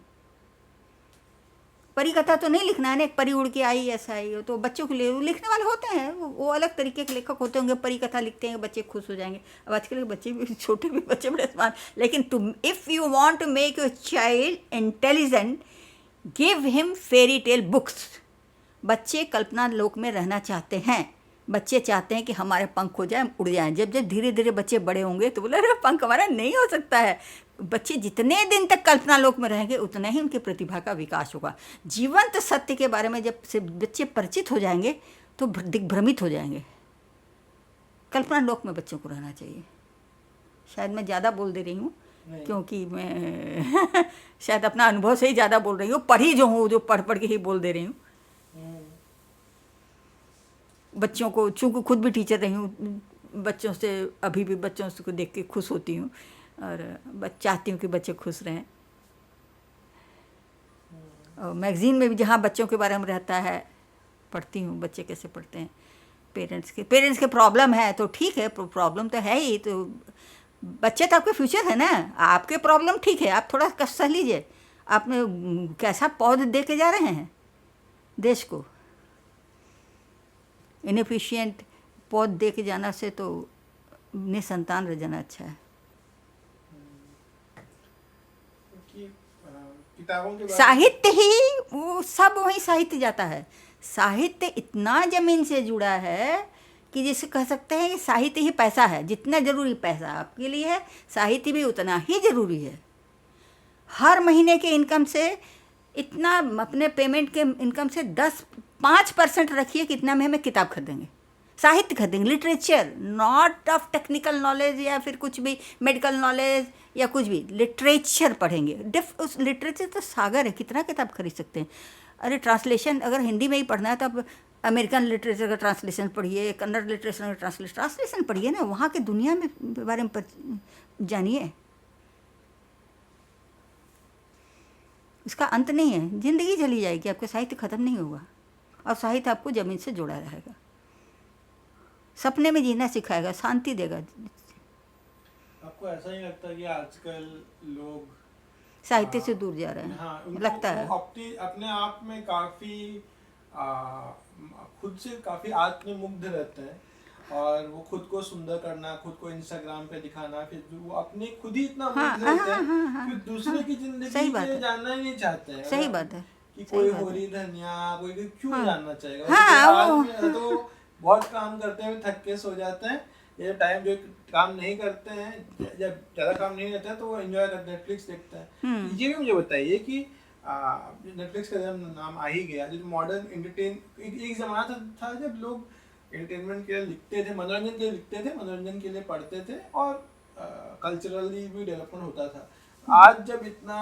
परी कथा तो नहीं लिखना है ना, एक परी उड़ के आई ऐसा आई हो, तो बच्चों के लिए लिखने वाले होते हैं, वो अलग तरीके के लेखक होते होंगे। परी कथा लिखते हैं, बच्चे खुश हो जाएंगे। अब आजकल के बच्चे भी, छोटे भी बच्चे बड़े स्मार्ट। लेकिन if you want to make your child intelligent, give him fairy tale books. बच्चे कल्पना लोक में रहना चाहते हैं, बच्चे चाहते हैं कि हमारे पंख हो जाए, उड़ जाएं। जब धीरे धीरे बच्चे बड़े होंगे तो बोले अरे पंख हमारा नहीं हो सकता है। बच्चे जितने दिन तक कल्पना लोक में रहेंगे उतना ही उनकी प्रतिभा का विकास होगा। जीवंत सत्य के बारे में जब से बच्चे परिचित हो जाएंगे तो दिग्भ्रमित हो जाएंगे। कल्पना लोक में बच्चों को रहना चाहिए। शायद मैं ज़्यादा बोल दे रही हूँ, क्योंकि मैं शायद अपना अनुभव से ही ज़्यादा बोल रही हूँ, पढ़ी जो हूँ, जो पढ़ के ही बोल दे रही हूँ। बच्चों को, चूँकि खुद भी टीचर रही हूँ, बच्चों से अभी भी बच्चों को देख के खुश होती हूँ और चाहती हूँ कि बच्चे खुश रहें। और मैगज़ीन में भी जहाँ बच्चों के बारे में रहता है पढ़ती हूँ, बच्चे कैसे पढ़ते हैं। पेरेंट्स के प्रॉब्लम है तो ठीक है, प्रॉब्लम तो है ही, तो बच्चे तो आपके फ्यूचर है ना। आपके प्रॉब्लम ठीक है, आप थोड़ा कष्ट सह लीजिए, आपने कैसा पौध दे के जा रहे हैं देश को। इनएफिशिएंट पौध दे के जाना से तो निसंतान रह जाना अच्छा है। किताबों के साहित्य ही वो सब वही साहित्य जाता है। साहित्य इतना जमीन से जुड़ा है कि जिसे कह सकते हैं कि साहित्य ही पैसा है। जितना जरूरी पैसा आपके लिए है, साहित्य भी उतना ही जरूरी है। हर महीने के इनकम से इतना, अपने पेमेंट के इनकम से 5% रखिए कितना में हमें किताब खरीदेंगे, साहित्य खरीदेंगे, literature, not of technical knowledge या फिर कुछ भी मेडिकल नॉलेज या कुछ भी, लिटरेचर पढ़ेंगे। उस लिटरेचर तो सागर है, कितना किताब खरीद सकते हैं। अरे ट्रांसलेशन अगर हिंदी में ही पढ़ना है तो अब अमेरिकन लिटरेचर का ट्रांसलेशन पढ़िए, कन्नड़ लिटरेचर का ट्रांसलेशन पढ़िए ना, वहाँ के दुनिया में बारे में जानिए। इसका अंत नहीं है, जिंदगी चली जाएगी, आपका साहित्य ख़त्म नहीं होगा और साहित्य आपको ज़मीन से जुड़ा रहेगा, सपने में जीना सिखाएगा, शांति देगा। आपको ऐसा नहीं लगता कि आजकल लोग साहित्य से दूर जा रहे हैं? हाँ, लगता है अपने आप में काफ़ी खुद से काफ़ी आत्ममुग्ध रहते हैं और वो खुद को सुंदर करना, खुद को इंस्टाग्राम पे दिखाना, फिर वो अपने खुद ही इतना मुग्ध रहते हैं फिर दूसरे की जिंदगी के जानना ही नहीं चाहते हैं। सही बात है कि कोई हो रही धनिया, कोई क्यों जानना चाहेगा। तो बहुत काम करते हैं, थक के सो जाते हैं। ये टाइम जो काम नहीं करते हैं, जब ज़्यादा काम नहीं रहता है तो वो एंजॉय करते हैं, नेटफ्लिक्स देखते हैं। ये भी मुझे बताइए कि नेटफ्लिक्स का जब नाम आ ही गया, जो मॉडर्न एंटरटेन, एक ज़माना था जब लोग एंटरटेनमेंट के लिए लिखते थे, मनोरंजन के लिए लिखते थे, मनोरंजन के लिए पढ़ते थे और कल्चरली भी डेवलपमेंट होता था। आज जब इतना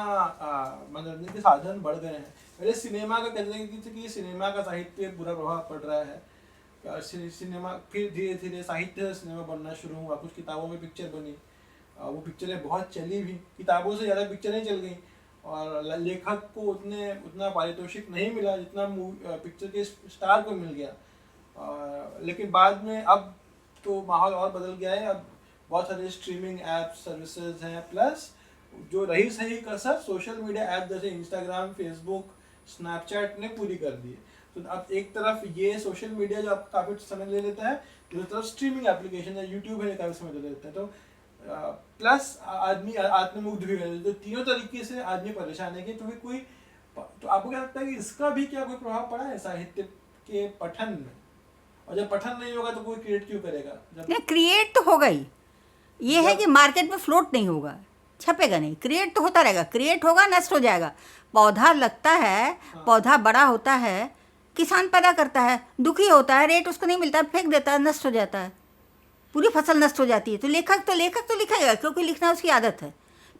मनोरंजन के साधन बढ़ गए हैं, पहले सिनेमा का कहते हैं कि सिनेमा का साहित्य बुरा प्रभाव पड़ रहा है, सिनेमा फिर धीरे धीरे साहित्य सिनेमा बनना शुरू हुआ, कुछ किताबों में पिक्चर बनी, वो पिक्चरें बहुत चली भी, किताबों से ज़्यादा पिक्चरें चल गई और लेखक को उतना पारितोषिक नहीं मिला जितना पिक्चर के स्टार को मिल गया। लेकिन बाद में अब तो माहौल और बदल गया है। अब बहुत सारे स्ट्रीमिंग ऐप्स सर्विसेज हैं, प्लस जो रही सही कसर सोशल मीडिया ऐप जैसे इंस्टाग्राम, फेसबुक, स्नैपचैट ने पूरी कर दी है। तो अब एक तरफ ये सोशल मीडिया जो आपका काफ़ी समय ले लेता है, दूसरी तरफ स्ट्रीमिंग एप्लीकेशन है यूट्यूब है, काफ़ी समय ले लेता है। तो प्लस आदमी आत्ममुग्ध भी है, तो तीनों तरीके से आदमी परेशान है कि तो आपको क्या लगता है कि इसका भी क्या कोई प्रभाव पड़ा है साहित्य के पठन में? और जब पठन नहीं होगा तो कोई क्रिएट क्यों करेगा? नहीं, क्रिएट तो होगा ही, ये है कि मार्केट में फ्लोट नहीं होगा, छपेगा नहीं, क्रिएट तो होता रहेगा। क्रिएट होगा, नष्ट हो जाएगा। पौधा लगता है, पौधा बड़ा होता है, किसान पैदा करता है, दुखी होता है, रेट उसको नहीं मिलता, फेंक देता है, नष्ट हो जाता है, पूरी फसल नष्ट हो जाती है। तो लेखक तो लिखेगा, क्योंकि लिखना उसकी आदत है,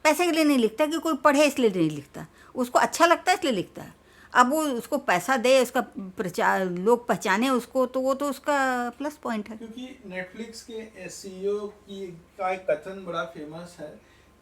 पैसे के लिए नहीं लिखता कि कोई पढ़े इसलिए नहीं लिखता, उसको अच्छा लगता है इसलिए लिखता है। अब वो उसको पैसा दे, उसका प्रचार, लोग पहचाने उसको, तो वो तो उसका प्लस पॉइंट है। क्योंकि नेटफ्लिक्स के एसईओ का एक कथन बड़ा फेमस है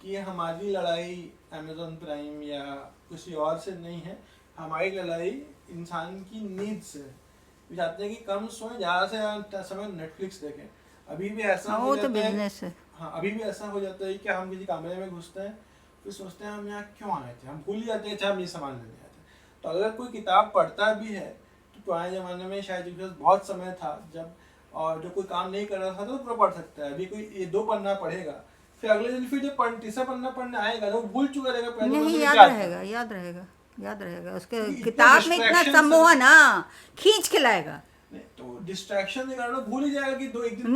कि हमारी लड़ाई अमेज़न प्राइम या किसी और से नहीं है, हमारी लड़ाई इंसान की नींद से। वो चाहते हैं कि कम सोएं, ज़्यादा से ज़्यादा समय नेटफ्लिक्स देखें। अभी भी ऐसा हो जाता है, हाँ, अभी भी ऐसा हो जाता है कि हम किसी कमरे में घुसते हैं, फिर सोचते हैं हम यहाँ क्यों आए थे, हम भूल जाते हैं हम ये सामान लेने आए थे। तो अगर कोई किताब पढ़ता भी है तो पुराने ज़माने में शायद बहुत समय था जब, और जो कोई काम नहीं कर रहा था तो पूरा पढ़ सकता है। अभी कोई ये 2 पन्ना पढ़ेगा, फिर अगले दिन फिर जो तीसरा पन्ना पढ़ने आएगा तो भूल चुका रहेगा। नहीं, याद रहेगा उसके किताब में इतना सम्मोह ना खींच के लाएगा, तो डिस्ट्रैक्शन के कारण भूल ही जाएगा कि 2-1 दिन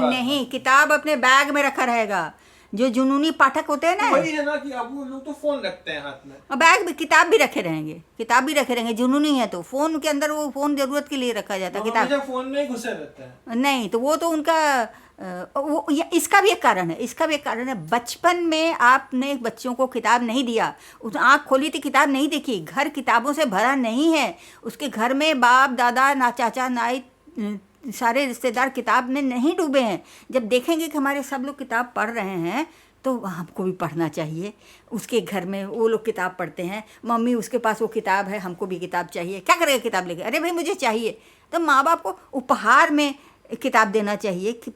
नहीं, किताब अपने बैग में रखा रहेगा। जो जुनूनी पाठक होते हैं ना, वही है ना कि अब वो लोग तो फोन रखते हैं हाथ में, और बैग में किताब भी रखे रहेंगे, जुनूनी है तो फोन के अंदर, वो फोन जरूरत के लिए रखा जाता है, किताब फोन में घुसे रहते हैं। नहीं, तो वो तो उनका इसका भी एक कारण है। बचपन में आपने बच्चों को किताब नहीं दिया, उस आँख खोली थी, किताब नहीं देखी, घर किताबों से भरा नहीं है, उसके घर में बाप दादा ना चाचा नाई सारे रिश्तेदार किताब में नहीं डूबे हैं। जब देखेंगे कि हमारे सब लोग किताब पढ़ रहे हैं तो हमको भी पढ़ना चाहिए। उसके घर में वो लोग किताब पढ़ते हैं, मम्मी उसके पास वो किताब है, हमको भी किताब चाहिए। क्या करेगा किताब लेके? अरे भाई मुझे चाहिए। तो माँ बाप को उपहार में किताब देना चाहिए कि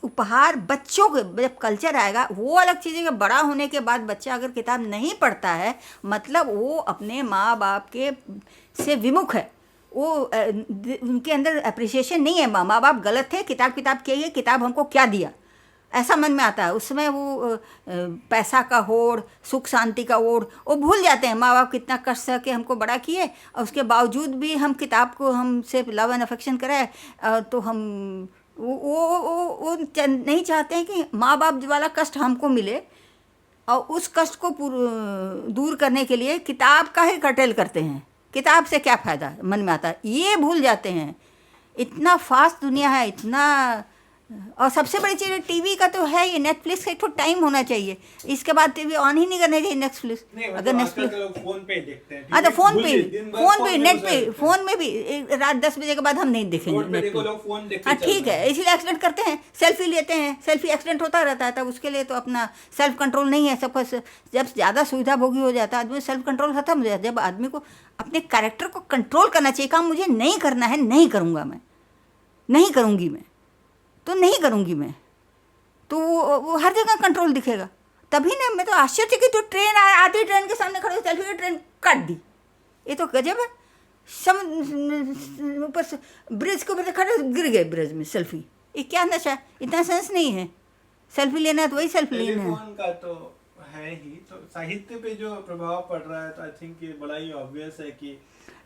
उपहार बच्चों के जब कल्चर आएगा वो अलग चीज़ है कि बड़ा होने के बाद बच्चा अगर किताब नहीं पढ़ता है मतलब वो अपने माँ बाप के से विमुख है, वो उनके अंदर अप्रिसिएशन नहीं है, माँ बाप गलत थे, किताब क्या है, किताब हमको क्या दिया, ऐसा मन में आता है। उसमें वो पैसा का होड़, सुख शांति का ओढ़ वो भूल जाते हैं। माँ बाप कितना कष्ट सह के हमको बड़ा किए और उसके बावजूद भी हम किताब को हमसे लव एंड अफेक्शन कराए तो हम वो नहीं चाहते हैं कि माँ बाप वाला कष्ट हमको मिले, और उस कष्ट को दूर करने के लिए किताब का ही कर्टेल करते हैं। किताब से क्या फ़ायदा मन में आता है, ये भूल जाते हैं। इतना फास्ट दुनिया है, इतना। और सबसे बड़ी चीज़ टीवी का तो है, ये नेटफ्लिक्स का एक तो टाइम होना चाहिए, इसके बाद टीवी ऑन ही नहीं करना चाहिए नेटफ्लिक्स। अगर नेटफ्लिक्स फोन पे देखते हैं, हाँ तो फोन पे नेट पे फोन में भी रात 10 बजे के बाद हम नहीं देखेंगे नेटफ्लिक्स। हाँ ठीक है, इसलिए एक्सीडेंट करते हैं, सेल्फी लेते हैं, सेल्फी एक्सीडेंट होता रहता है। तब उसके लिए तो अपना सेल्फ कंट्रोल नहीं है सबका। जब ज़्यादा सुविधा भोगी हो जाता है आदमी, सेल्फ कंट्रोल खत्म हो जाता है। जब आदमी को अपने कैरेक्टर को कंट्रोल करना चाहिए, काम मुझे नहीं करना है, नहीं करूँगा मैं, नहीं करूँगी मैं, तो नहीं करूँगी मैं, तो वो हर जगह कंट्रोल दिखेगा। तभी ना, मैं तो आश्चर्य कि तो ट्रेन आती, ट्रेन के सामने खड़े सेल्फी की, ट्रेन काट दी, ये तो गजब है। ऊपर से ब्रिज के ऊपर से खड़े गिर गए ब्रिज में सेल्फी, ये क्या नशा है, इतना सेंस नहीं है। सेल्फी लेना है तो वही सेल्फी लेना है। टेलीफोन का तो है ही, तो साहित्य पे जो प्रभाव पड़ रहा है तो आई थिंक ये बड़ा ही ऑब्वियस है कि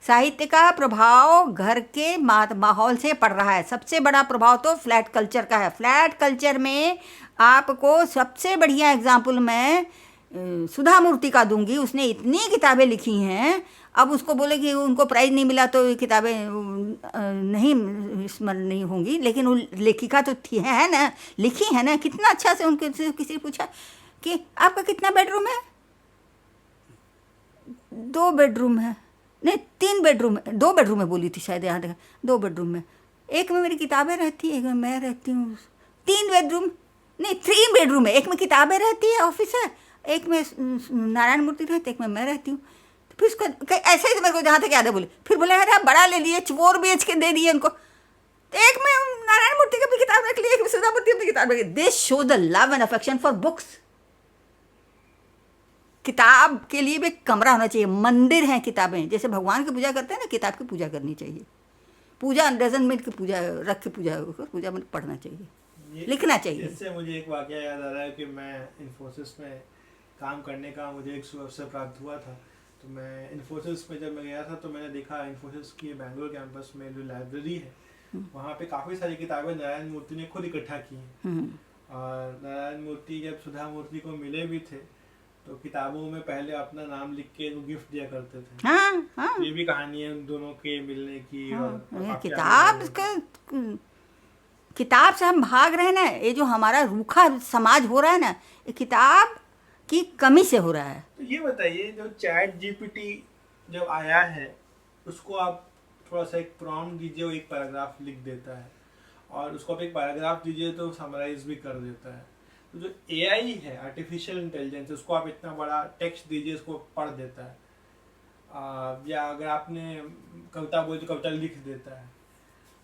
साहित्य का प्रभाव घर के माहौल से पड़ रहा है। सबसे बड़ा प्रभाव तो फ्लैट कल्चर का है। फ्लैट कल्चर में आपको सबसे बढ़िया एग्जाम्पल मैं सुधा मूर्ति का दूंगी। उसने इतनी किताबें लिखी हैं, अब उसको बोले कि उनको प्राइज़ नहीं मिला तो ये किताबें नहीं स्मरण नहीं होंगी, लेकिन वो लेखिका तो थी, है ना, लिखी है ना, कितना अच्छा से। उनके से किसी ने पूछा कि आपका कितना बेडरूम है? 2 बेडरूम है, नहीं 3 बेडरूम है, 2 बेडरूम है बोली थी शायद, यहाँ देखा 2 बेडरूम में, एक में मेरी किताबें रहती है, एक में मैं रहती हूँ। 3 बेडरूम नहीं 3 बेडरूम है, एक में किताबें रहती है, ऑफिस है, एक में नारायण मूर्ति रहती है, एक में मैं रहती हूँ। तो फिर उसका ऐसे ही मेरे को जहाँ तक याद है बोले, फिर बोले अरे आप बड़ा ले लिए, 4 बेच के दे दिए उनको। तो एक में नारायण मूर्ति की अपनी किताब रख ली, एक में सुधा मूर्ति अपनी किताब रख ली। They show the love and affection for books. किताब के लिए भी कमरा होना चाहिए, मंदिर हैं किताबें। जैसे भगवान की पूजा करते हैं ना, किताब की पूजा करनी चाहिए। पूजा डजन मिनट की पूजा रख के पूजा में पढ़ना चाहिए, लिखना चाहिए। इससे मुझे एक वाकया याद आ रहा है कि मैं इन्फोसिस में काम करने का मुझे एक अवसर प्राप्त हुआ था। तो मैं इन्फोसिस में जब मैं गया था तो मैंने देखा इन्फोसिस की बैंगलोर कैंपस में जो लाइब्रेरी है वहाँ पे काफ़ी सारी किताबें नारायण मूर्ति ने खुद इकट्ठा की हैं। और नारायण मूर्ति जब सुधा मूर्ति को मिले भी थे तो किताबों में पहले अपना नाम लिख के वो गिफ्ट दिया करते थे। हाँ। ये भी कहानी है उन दोनों के मिलने की। हाँ, और किताब से हम भाग रहे हैं ना। ये जो हमारा रूखा समाज हो रहा है ना, ये किताब की कमी से हो रहा है। तो ये बताइए, जो चैट जीपीटी जब आया है उसको आप थोड़ा सा एक प्रॉम्प्ट दीजिए, वो एक पैराग्राफ लिख देता है, और उसको आप एक पैराग्राफ दीजिए तो समराइज भी कर देता है। तो जो एआई है, आर्टिफिशियल इंटेलिजेंस, उसको आप इतना बड़ा टेक्स्ट दीजिए, उसको पढ़ देता है। या अगर आपने कविता बोली तो कविता लिख देता है।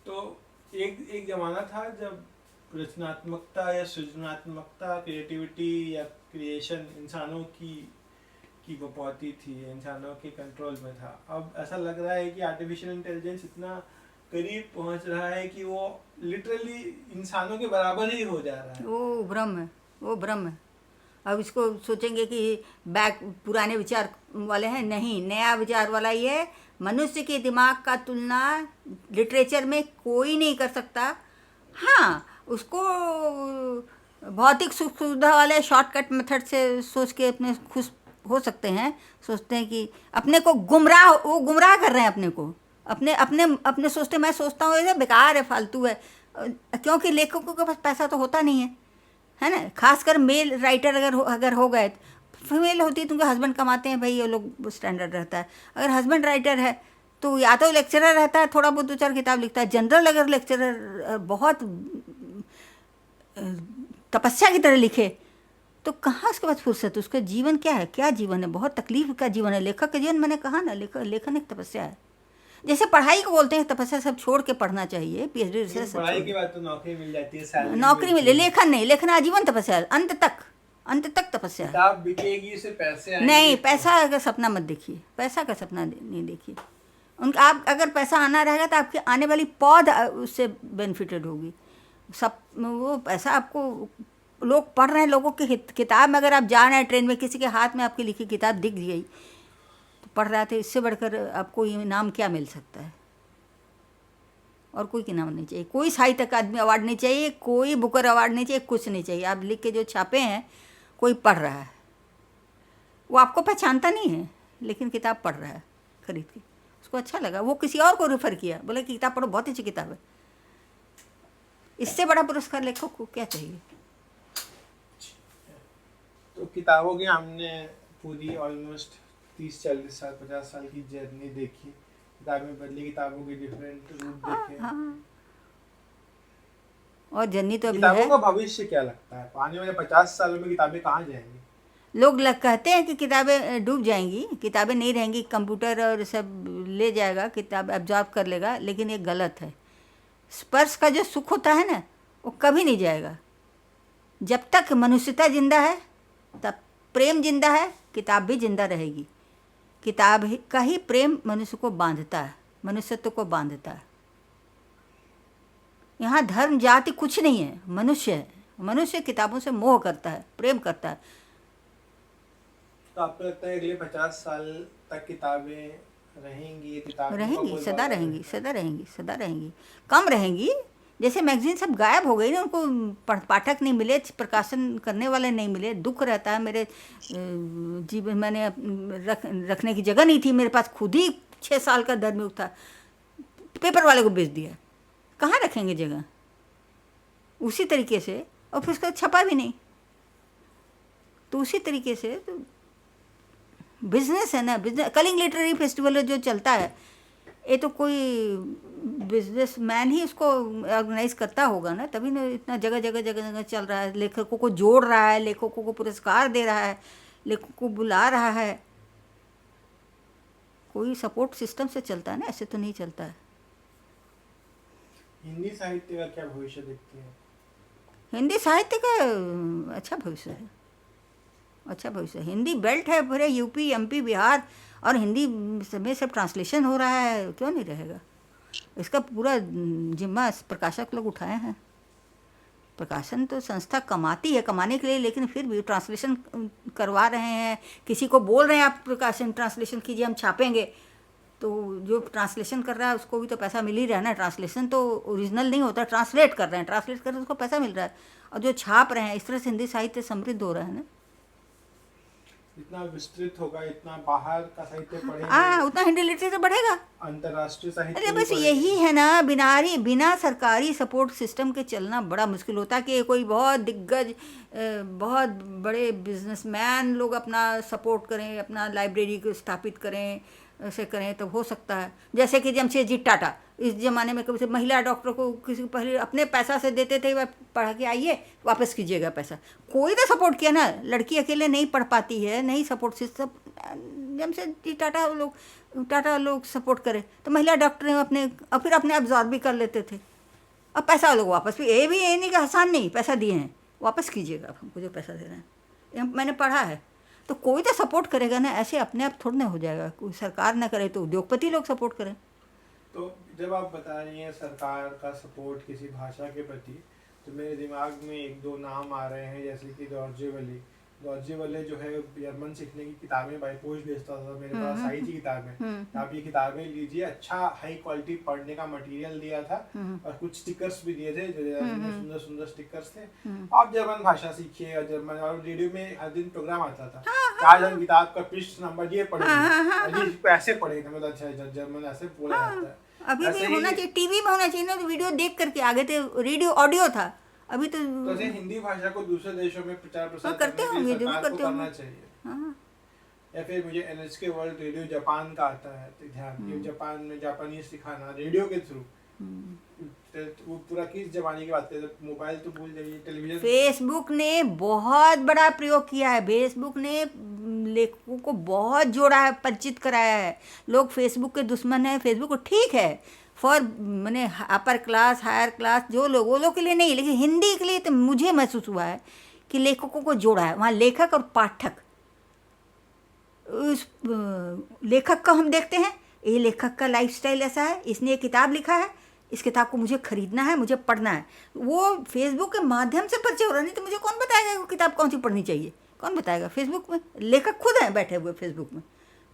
तो एक ज़माना था जब रचनात्मकता या सृजनात्मकता, क्रिएटिविटी या क्रिएशन इंसानों की बपौती थी, इंसानों के कंट्रोल में था। अब ऐसा लग रहा है कि आर्टिफिशियल इंटेलिजेंस इतना करीब पहुंच रहा है कि वो लिटरली इंसानों के बराबर ही हो जा रहा है। वो भ्रम है। अब इसको सोचेंगे कि पुराने विचार वाले हैं, नहीं, नया विचार वाला ये। मनुष्य के दिमाग का तुलना लिटरेचर में कोई नहीं कर सकता। हाँ, उसको भौतिक सुख सुविधा वाले शॉर्टकट मेथड से सोच के अपने खुश हो सकते हैं। सोचते हैं कि अपने को गुमराह कर रहे हैं अपने को, अपने सोचते। मैं सोचता हूँ ये बेकार है, फालतू है, क्योंकि लेखकों के पास पैसा तो होता नहीं है ना। खासकर मेल राइटर अगर हो गए, फीमेल होती है तो उनके हस्बैंड कमाते हैं, भाई ये लोग स्टैंडर्ड रहता है। अगर हस्बैंड राइटर है तो या तो लेक्चरर रहता है, थोड़ा बहुत 2-4 किताब लिखता है। जनरल अगर लेक्चरर बहुत तपस्या की तरह लिखे तो कहाँ उसके पास फुर्सत। उसका जीवन क्या है, क्या जीवन है, बहुत तकलीफ का जीवन है। लेखक का जीवन, मैंने कहा ना, लेखन एक तपस्या है। जैसे पढ़ाई को बोलते हैं तपस्या सब छोड़ के पढ़ना चाहिए, पीएचडी लेकिन रिसर्च सब पढ़ाई छोड़ के बाद तो नौकरी मिल जाती है, सैलरी नौकरी मिलती मिले, है, लेखन नहीं, लेखन आजीवन तपस्या है, अंत तक तपस्या है। किताब बिकेगी, उससे पैसे आएंगे नहीं, तो- पैसा का सपना मत देखिए, पैसा का सपना नहीं देखिए। उनका आप अगर पैसा आना रहेगा तो आपकी आने वाली पौध उससे बेनिफिटेड होगी। सब वो पैसा आपको, लोग पढ़ रहे हैं, लोगों की किताब में अगर आप जा रहे हैं ट्रेन में, किसी के हाथ में आपकी लिखी किताब दिख गई तो पढ़ रहा था, इससे बढ़कर आपको इनाम क्या मिल सकता है? और कोई इनाम नहीं चाहिए, कोई साहित्य अकादमी अवार्ड नहीं चाहिए, कोई बुकर अवार्ड नहीं चाहिए, कुछ नहीं चाहिए। आप लिख के जो छापे हैं कोई पढ़ रहा है, वो आपको पहचानता नहीं है लेकिन किताब पढ़ रहा है खरीद के, उसको अच्छा लगा, वो किसी और को रेफ़र किया, बोले कि किताब पढ़ो, बहुत अच्छी किताब है। इससे बड़ा पुरस्कार लेखक को क्या चाहिए? तो किताबों की हमने पूरी ऑलमोस्ट 30-40 साल 50 साल की जर्नी देखी, किताबें बदली, किताबों के डिफरेंट रूप देखे। हाँ, और जर्नी तो अभी किताबों है। का भविष्य क्या लगता है, आने वाले 50 सालों में किताबें कहाँ जाएंगी? लोग कहते हैं कि किताबें डूब जाएंगी, किताबें नहीं रहेंगी, कंप्यूटर और सब ले जाएगा, किताब एब्जॉर्ब कर लेगा, लेकिन ये गलत है। स्पर्श का जो सुख होता है ना, वो कभी नहीं जाएगा। जब तक मनुष्यता जिंदा है, तब प्रेम जिंदा है, किताब भी जिंदा रहेगी। किताब का ही प्रेम मनुष्य को बांधता है, मनुष्यत्व को बांधता है। यहाँ धर्म जाति कुछ नहीं है, मनुष्य है। मनुष्य किताबों से मोह करता है, प्रेम करता है। तो आपको लगता है अगले 50 साल तक किताबें रहेंगी? किताबों का रहेंगी, कोई सदा वादा रहेंगी, नहीं? सदा रहेंगी, सदा रहेंगी। कम रहेंगी, जैसे मैगजीन सब गायब हो गई ना, उनको पाठक नहीं मिले, प्रकाशन करने वाले नहीं मिले, दुख रहता है। मेरे जीवन मैंने रखने की जगह नहीं थी मेरे पास, खुद ही 6 साल का धर्मयुग था, पेपर वाले को बेच दिया, कहाँ रखेंगे जगह? उसी तरीके से, और फिर उसका छपा भी नहीं, तो उसी तरीके से तो बिजनेस है ना। बिजनेस, कलिंग लिटरेरी फेस्टिवल जो चलता है, ये तो कोई बिजनेस मैन ही उसको ऑर्गेनाइज करता होगा ना, तभी ना इतना जगह जगह जगह जगह चल रहा है, लेखकों को जोड़ रहा है, लेखकों को पुरस्कार दे रहा है, लेखकों को बुला रहा है। कोई सपोर्ट सिस्टम से चलता है ना, ऐसे तो नहीं चलता है। हिंदी साहित्य का क्या भविष्य देखते हैं? हिंदी साहित्य का अच्छा भविष्य है, अच्छा भविष्य है। हिंदी बेल्ट है पूरे यूपी, एमपी, बिहार, और हिंदी में सब ट्रांसलेशन हो रहा है, क्यों नहीं रहेगा? इसका पूरा जिम्मा प्रकाशक लोग उठाए हैं। प्रकाशन तो संस्था कमाती है, कमाने के लिए, लेकिन फिर भी ट्रांसलेशन करवा रहे हैं। किसी को बोल रहे हैं आप प्रकाशन ट्रांसलेशन कीजिए, हम छापेंगे, तो जो ट्रांसलेशन कर रहा है उसको भी तो पैसा मिल ही रहा है ना। ट्रांसलेशन तो ओरिजिनल नहीं होता, ट्रांसलेट कर रहे हैं, ट्रांसलेट कर रहे हैं, उसको पैसा मिल रहा है। और जो छाप रहे हैं, इस तरह से हिंदी साहित्य समृद्ध हो रहा है ना। जितना विस्तृत होगा, इतना बाहर का साहित्य पढ़ेंगे, हाँ, उतना हिंदी लिटरेचर बढ़ेगा। अंतर्राष्ट्रीय साहित्य अरे भी बस पढ़ेंगे। यही है ना, बिना सरकारी सपोर्ट सिस्टम के चलना बड़ा मुश्किल होता है। कि कोई बहुत दिग्गज, बहुत बड़े बिजनेसमैन लोग अपना सपोर्ट करें, अपना लाइब्रेरी को स्थापित करें, ऐसे करें तब हो सकता है। जैसे कि जमशेदजी टाटा इस ज़माने में कभी से महिला डॉक्टर को किसी को पहले अपने पैसा से देते थे, वह पढ़ के आइए वापस कीजिएगा पैसा। कोई तो सपोर्ट किया ना, लड़की अकेले नहीं पढ़ पाती है, नहीं सपोर्ट सिस्टम, जमशेदजी टाटा लोग सपोर्ट करें तो महिला डॉक्टर अपने, और फिर अपने अब्जॉर्ब भी कर लेते थे। अब पैसा लोग वापस भी, ये भी ये नहीं कि आसान नहीं, पैसा दिए हैं वापस कीजिएगा आप हमको जो पैसा दे रहे हैं, ये मैंने पढ़ा है। तो कोई तो सपोर्ट करेगा ना, ऐसे अपने आप थोड़ा ना हो जाएगा। कोई सरकार ना करे तो उद्योगपति लोग सपोर्ट करें। तो जब आप बता रही हैं सरकार का सपोर्ट किसी भाषा के प्रति, तो मेरे दिमाग में 1-2 नाम आ रहे हैं, जैसे कि दौर्जे जो है जर्मन सीखने की किताबें बाई पोस्ट भेजता था मेरे पास, आई थी किताबें। आप ये किताबें लीजिए, अच्छा हाई क्वालिटी पढ़ने का मटेरियल दिया था, और कुछ स्टिकर्स भी दिए थे, जो सुंदर सुंदर स्टिकर्स थे। आप जर्मन भाषा सीखिए, और जर्मन, और रेडियो में हर दिन प्रोग्राम आता था, आज हम किताब का पृष्ठ नंबर ये पढ़ेंगे, ऐसे पढ़ेंगे, मतलब अच्छा जर्मन ऐसे बोला जाता है। अभी भी होना चाहिए, टीवी में होना चाहिए ना, तो वीडियो देख करके आगे थे, रेडियो ऑडियो था, अभी तो जैसे हिंदी भाषा को दूसरे देशों में प्रचार प्रसार करते करने के लिए होंगे, जरूर सरकार को करते करना होंगे। चाहिए। हाँ, या फिर मुझे NHK वर्ल्ड रेडियो जापान का आता है, तो ध्यान, ये जापान में जापानीज सिखाना रेडियो के थ्रू, वो पूरा किस जमाने की बात है, मोबाइल तो भूल जाइए, टेलीविजन। फेसबुक ने बहुत बड़ा प्रयोग किया है, फेसबुक ने लेखकों को बहुत जोड़ा है, परिचित कराया है। लोग फेसबुक के दुश्मन हैं, फेसबुक को ठीक है फॉर मैंने अपर क्लास हायर क्लास जो लोग, वो लोग के लिए नहीं, लेकिन हिंदी के लिए तो मुझे महसूस हुआ है कि लेखकों को जोड़ा है। वहाँ लेखक और पाठक, उस लेखक का हम देखते हैं, ये लेखक का लाइफस्टाइल ऐसा है, इसने ये किताब लिखा है, इस किताब को मुझे खरीदना है, मुझे पढ़ना है। वो फेसबुक के माध्यम से परिचय हो रहा है, नहीं तो मुझे कौन बताएगा वो किताब कौन सी पढ़नी चाहिए, कौन बताएगा। फेसबुक में लेखक खुद हैं बैठे हुए, फेसबुक में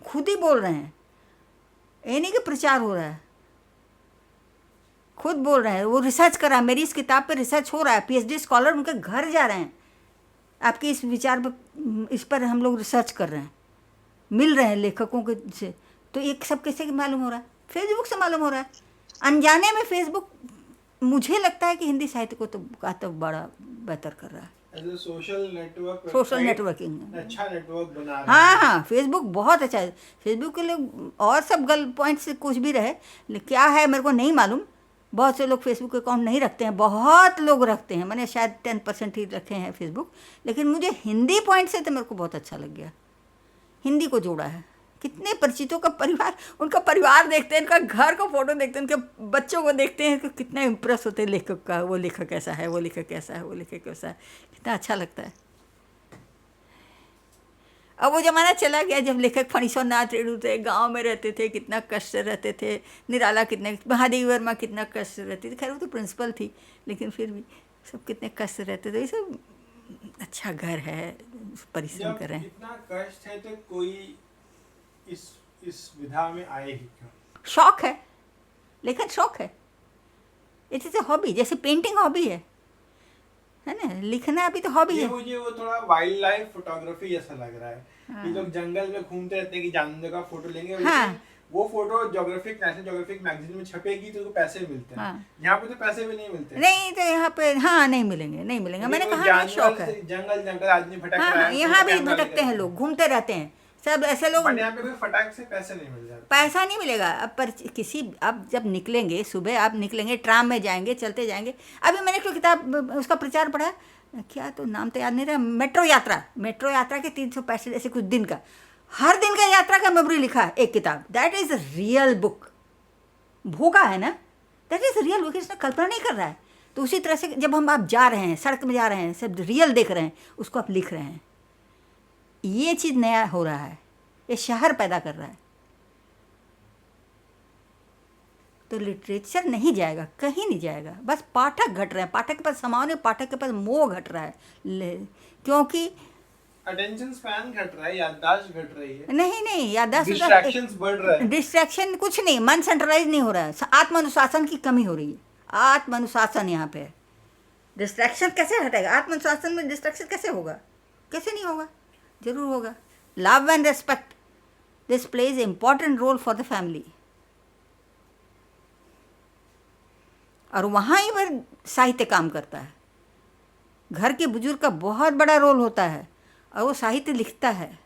खुद ही बोल रहे हैं, ये नहीं कि प्रचार हो रहा है, खुद बोल रहे हैं। वो रिसर्च कर रहा है, मेरी इस किताब पे रिसर्च हो रहा है, पीएचडी स्कॉलर उनके घर जा रहे हैं, आपके इस विचार पर, इस पर हम लोग रिसर्च कर रहे हैं, मिल रहे हैं लेखकों के से। तो ये सब कैसे मालूम हो रहा है, फेसबुक से मालूम हो रहा है। अनजाने में फेसबुक मुझे लगता है कि हिंदी साहित्य को तो बड़ा बेहतर कर रहा है। सोशल नेटवर्क, सोशल नेटवर्किंग अच्छा नेटवर्क बना रहा है। हाँ हाँ, फेसबुक बहुत अच्छा है। फेसबुक के लोग और सब गलत पॉइंट से कुछ भी रहे, क्या है मेरे को नहीं मालूम, बहुत से लोग फेसबुक अकाउंट नहीं रखते हैं, बहुत लोग रखते हैं, मैंने शायद 10% ही रखे हैं फेसबुक। लेकिन मुझे हिंदी पॉइंट से तो मेरे को बहुत अच्छा लग गया, हिंदी को जोड़ा है। कितने परिचितों का परिवार, उनका परिवार देखते हैं, उनका घर का फोटो देखते हैं, उनके बच्चों को देखते हैं, कि कितना इम्प्रेस होते हैं लेखक का, वो लेखक ऐसा है, वो लेखक कैसा है, वो लेखक कैसा है, कितना अच्छा लगता है। अब वो ज़माना चला गया जब लेखक फणीश्वरनाथ रेणु थे, गांव में रहते थे, कितना कष्ट से रहते थे। निराला कितने, महादेवी वर्मा कितना कष्ट से रहती थी, खैर वो तो प्रिंसिपल थी, लेकिन फिर भी सब कितने कष्ट से रहते थे। ये सब अच्छा घर है, परिश्रम कर रहे हैं। इतना कष्ट है तो कोई इस विधा में आए ही क्यों? शौक है, लेकिन शौक है, इट इज़ ए हॉबी, जैसे पेंटिंग हॉबी है ना, लिखना अभी तो हॉबी है। मुझे वो थोड़ा वाइल्ड लाइफ फोटोग्राफी जैसा लग रहा है। हाँ। ये लोग जंगल में घूमते रहते हैं कि जानवर का फोटो लेंगे, हाँ। वो photo geographic, national geographic magazine में छपेगी तो पैसे मिलते हैं। हाँ। यहाँ पे तो पैसे भी नहीं मिलते। नहीं तो यहाँ पे हाँ नहीं मिलेंगे, नहीं मिलेंगे, मैंने कहा ना शौक है। जंगल आदमी भटक हाँ रहा हाँ, है, यहाँ भी कैमरा भटकते हैं लेकर। लोग, घूमते रहते हैं सब ऐसे लोग। बट यहाँ पे कोई फटाक से पैसे नहीं मिल जाते, पैसा नहीं मिलेगा। अब पर किसी, अब जब निकलेंगे सुबह, आप निकलेंगे ट्राम में जाएंगे, चलते जाएंगे। अभी मैंने एक किताब उसका प्रचार पढ़ा, क्या तो नाम तो याद नहीं रहा, मेट्रो यात्रा के 365 ऐसे कुछ दिन का, हर दिन का यात्रा का मेमोरी लिखा है एक किताब। दैट इज़ रियल बुक, भोगा है ना, दैट इज़ रियल बुक, इसमें कल्पना नहीं कर रहा है। तो उसी तरह से जब आप जा रहे हैं, सड़क में जा रहे हैं, सब रियल देख रहे हैं, उसको आप लिख रहे हैं। ये चीज़ नया हो रहा है, ये शहर पैदा कर रहा है। तो लिटरेचर नहीं जाएगा, कहीं नहीं जाएगा, बस पाठक घट रहे हैं, पाठक के पास सामान्य, पाठक के पास मोह घट रहा है, क्योंकि अटेंशन स्पैन घट रहा है, याददाश्त घट रही है। नहीं याददाश्त, डिस्ट्रैक्शंस बढ़ रहा है। डिस्ट्रैक्शन कुछ नहीं, मन सेंट्रलाइज नहीं हो रहा है, आत्मानुशासन की कमी हो रही है। आत्मानुशासन यहाँ पे है, डिस्ट्रैक्शन कैसे हटेगा? आत्मानुशासन में डिस्ट्रैक्शन कैसे होगा? कैसे नहीं होगा, जरूर होगा। Love and respect, this plays important role for the family. और वहाँ ही पर साहित्य काम करता है, घर के बुजुर्ग का बहुत बड़ा रोल होता है, और वो साहित्य लिखता है।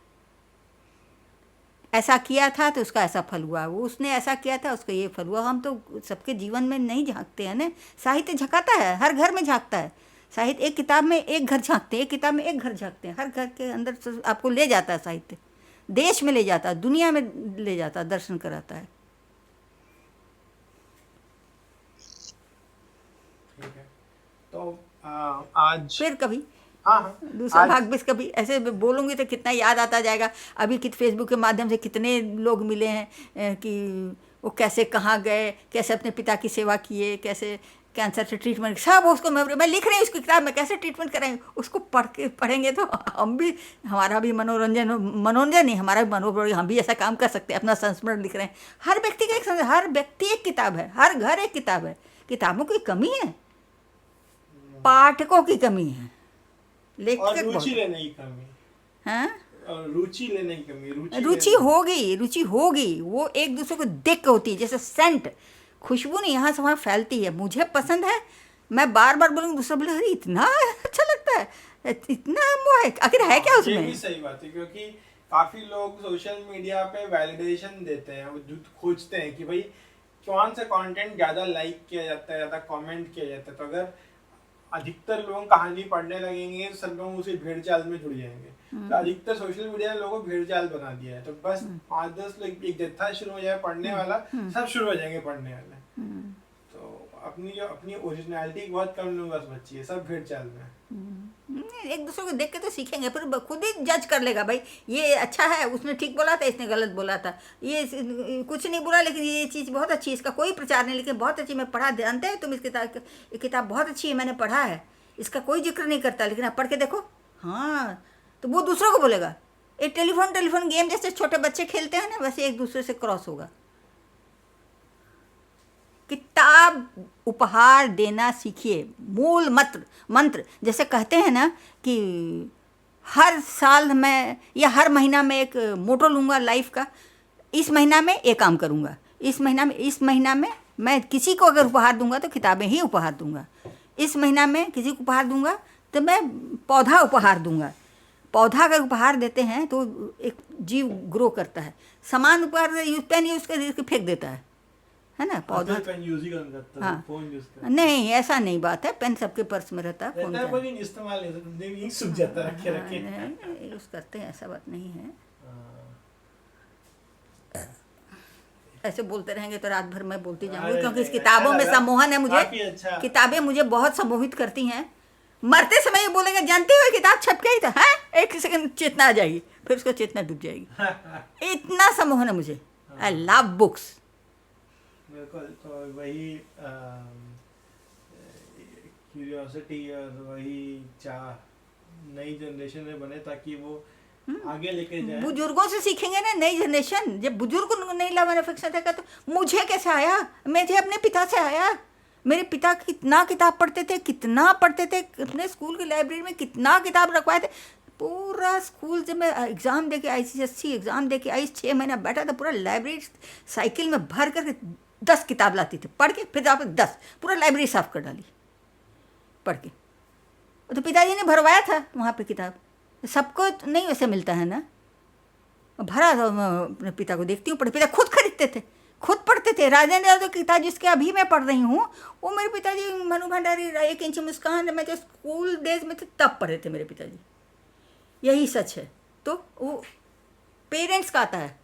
ऐसा किया था तो उसका ऐसा फल हुआ, वो उसने ऐसा किया था उसका ये फल हुआ। हम तो सबके जीवन में नहीं झांकते हैं ना, साहित्य झकाता है, हर घर में झांकता है साहित्य। एक किताब में एक घर झांकते हैं, एक किताब में एक घर झांकते हैं, हर घर के अंदर आपको ले जाता है साहित्य, देश में ले जाता है, दुनिया में ले जाता है, दर्शन कराता है। ठीक है, तो आज फिर कभी हाँ दूसरा भाग भी कभी ऐसे बोलूँगी तो कितना याद आता जाएगा। अभी फेसबुक के माध्यम से कितने लोग मिले हैं कि वो कैसे कहाँ गए, कैसे अपने पिता की सेवा किए, कैसे कैंसर से ट्रीटमेंट, सब उसको मैं लिख रही हूँ उसकी किताब में, कैसे ट्रीटमेंट कराएंगे उसको पढ़ेंगे तो हम भी, हमारा भी मनोरंजन नहीं, हमारा भी मनोबल, हम भी ऐसा काम कर सकते हैं, अपना संस्मरण लिख रहे हैं। हर व्यक्ति का हर व्यक्ति एक किताब है, हर घर एक किताब है। किताबों की कमी है, पाठकों की कमी है, और रुचि लेने की कमी। हाँ, रुचि लेने की कमी, रुचि होगी, वो एक दूसरे को देख के होती है। जैसे सेंट, खुशबू नहीं यहाँ से वहाँ फैलती है, मुझे पसंद है, मैं बार बार बोलूँगी, दूसरा बोले अरे इतना अच्छा लगता है, इतना वो है, आखिर है क्या उसमें? ये भी सही बात है, क्योंकि काफी लोग सोशल मीडिया पे वैलिडेशन देते हैं, वो खोजते हैं कि भाई कौन सा कंटेंट ज़्यादा लाइक किया जाता है, ज़्यादा कमेंट किया जाता है। तो अगर अधिकतर लोग कहानी पढ़ने लगेंगे तो सब लोग उसी भेड़ चाल में जुड़ जाएंगे। तो अधिकतर सोशल मीडिया ने लोगों को भेड़ चाल बना दिया है। तो बस 5-10 लोग, एक जत्था शुरू हो जाए पढ़ने वाला, सब शुरू हो जाएंगे पढ़ने वाले। तो अपनी ओरिजिनलिटी बहुत कम लोगों के पास बची है, सब भेड़ चाल में। एक दूसरे को देख के तो सीखेंगे, फिर खुद ही जज कर लेगा भाई ये अच्छा है, उसने ठीक बोला था, इसने गलत बोला था, ये कुछ नहीं बोला लेकिन ये चीज़ बहुत अच्छी है, इसका कोई प्रचार नहीं लेकिन बहुत अच्छी, मैं पढ़ा, जानते हैं तुम इस किताब, ये किताब बहुत अच्छी है, मैंने पढ़ा है, इसका कोई जिक्र नहीं करता लेकिन आप पढ़ के देखो, हाँ, तो वो दूसरों को बोलेगा। एक टेलीफोन गेम जैसे छोटे बच्चे खेलते हैं ना, वैसे एक दूसरे से क्रॉस होगा। किताब उपहार देना सीखिए, मूल मंत्र जैसे कहते हैं ना कि हर साल मैं या हर महीना में एक मोटो लूँगा लाइफ का, इस महीना में ये काम करूँगा, इस महीना में मैं किसी को अगर उपहार दूंगा तो किताबें ही उपहार दूंगा, इस महीना में किसी को उपहार दूंगा तो मैं पौधा उपहार दूंगा। पौधा अगर उपहार देते हैं तो एक जीव ग्रो करता है। सामान उपहार पेन यूज़ कर फेंक देता है ना पौधा। पेन यूज ही करता है, हाँ, फोन यूज करता नहीं ऐसा नहीं बात है, पेन सबके पर्स में रहता है, फोन है, लेकिन इस्तेमाल नहीं सूख जाता रखे रखे। यूज़ करते हैं, ऐसा बात नहीं है। ऐसे बोलते रहेंगे तो रात भर मैं बोलती जाऊंगी, क्योंकि इस किताबों में सम्मोहन है मुझे, किताबें मुझे बहुत सम्मोहित करती हैं। मरते समय ये बोलेंगे जानते हो किताब छप गई था, है एक सेकंड चेतना आ जाएगी, फिर उसको चेतना डूब जाएगी। इतना सम्मोहन है मुझे, आई लव बुक्स। बिल्कुल, तो वही क्यूरियोसिटी और वही चाह नई जनरेशन में बने ताकि वो आगे लेके जाए। बुजुर्गों से सीखेंगे ना नई जनरेशन। जब बुजुर्ग नहीं लव एंड अफेक्शन देगा तो मुझे कैसे आया, मुझे अपने पिता से आया। मेरे पिता कितना किताब पढ़ते थे, कितना पढ़ते थे, अपने स्कूल की लाइब्रेरी में कितना किताब रखवाए थे। पूरा स्कूल जब मैं एग्ज़ाम दे के आई, CSC एग्ज़ाम दे के आई, 6 महीना बैठा था, पूरा लाइब्रेरी साइकिल में भर करके 10 किताब लाती थी, पढ़ के फिर वापस 10, पूरा लाइब्रेरी साफ कर डाली पढ़ के। तो पिताजी ने भरवाया था वहाँ पे किताब, सबको नहीं वैसे मिलता है ना, भरा था। अपने पिता को देखती हूँ पढ़े, पिता खुद खरीदते थे, खुद पढ़ते थे। राजेंद्र यादव की किताब जिसके अभी मैं पढ़ रही हूँ, वो मेरे पिताजी मनु भंडारी, 1 इंच मुस्कान, मैं जो स्कूल डेज में थे तब पढ़े थे मेरे पिताजी। यही सच है। तो वो पेरेंट्स का आता है,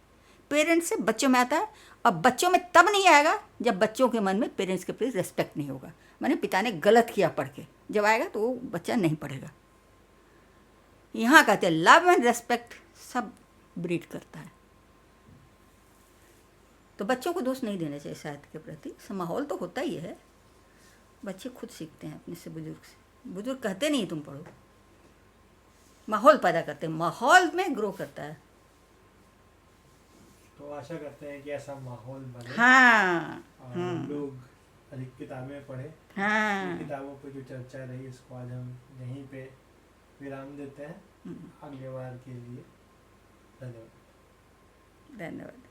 पेरेंट्स से बच्चों में आता है, और बच्चों में तब नहीं आएगा जब बच्चों के मन में पेरेंट्स के प्रति रेस्पेक्ट नहीं होगा। मैंने पिता ने गलत किया पढ़ के, जब आएगा तो वो बच्चा नहीं पढ़ेगा। यहाँ कहते हैं लव एंड रेस्पेक्ट सब ब्रीड करता है। तो बच्चों को दोष नहीं देना चाहिए साहित्य के प्रति, माहौल तो होता ही है, बच्चे खुद सीखते हैं अपने से, बुजुर्ग से। बुजुर्ग कहते नहीं तुम पढ़ो, माहौल पैदा करते हैं, माहौल में ग्रो करता है। तो आशा करते हैं कि ऐसा माहौल बने, हाँ, और लोग अधिक किताबें पढ़े। हाँ, किताबों पर जो चर्चा रही इसको आज हम यहीं पे विराम देते हैं। अगले बार के लिए धन्यवाद। धन्यवाद।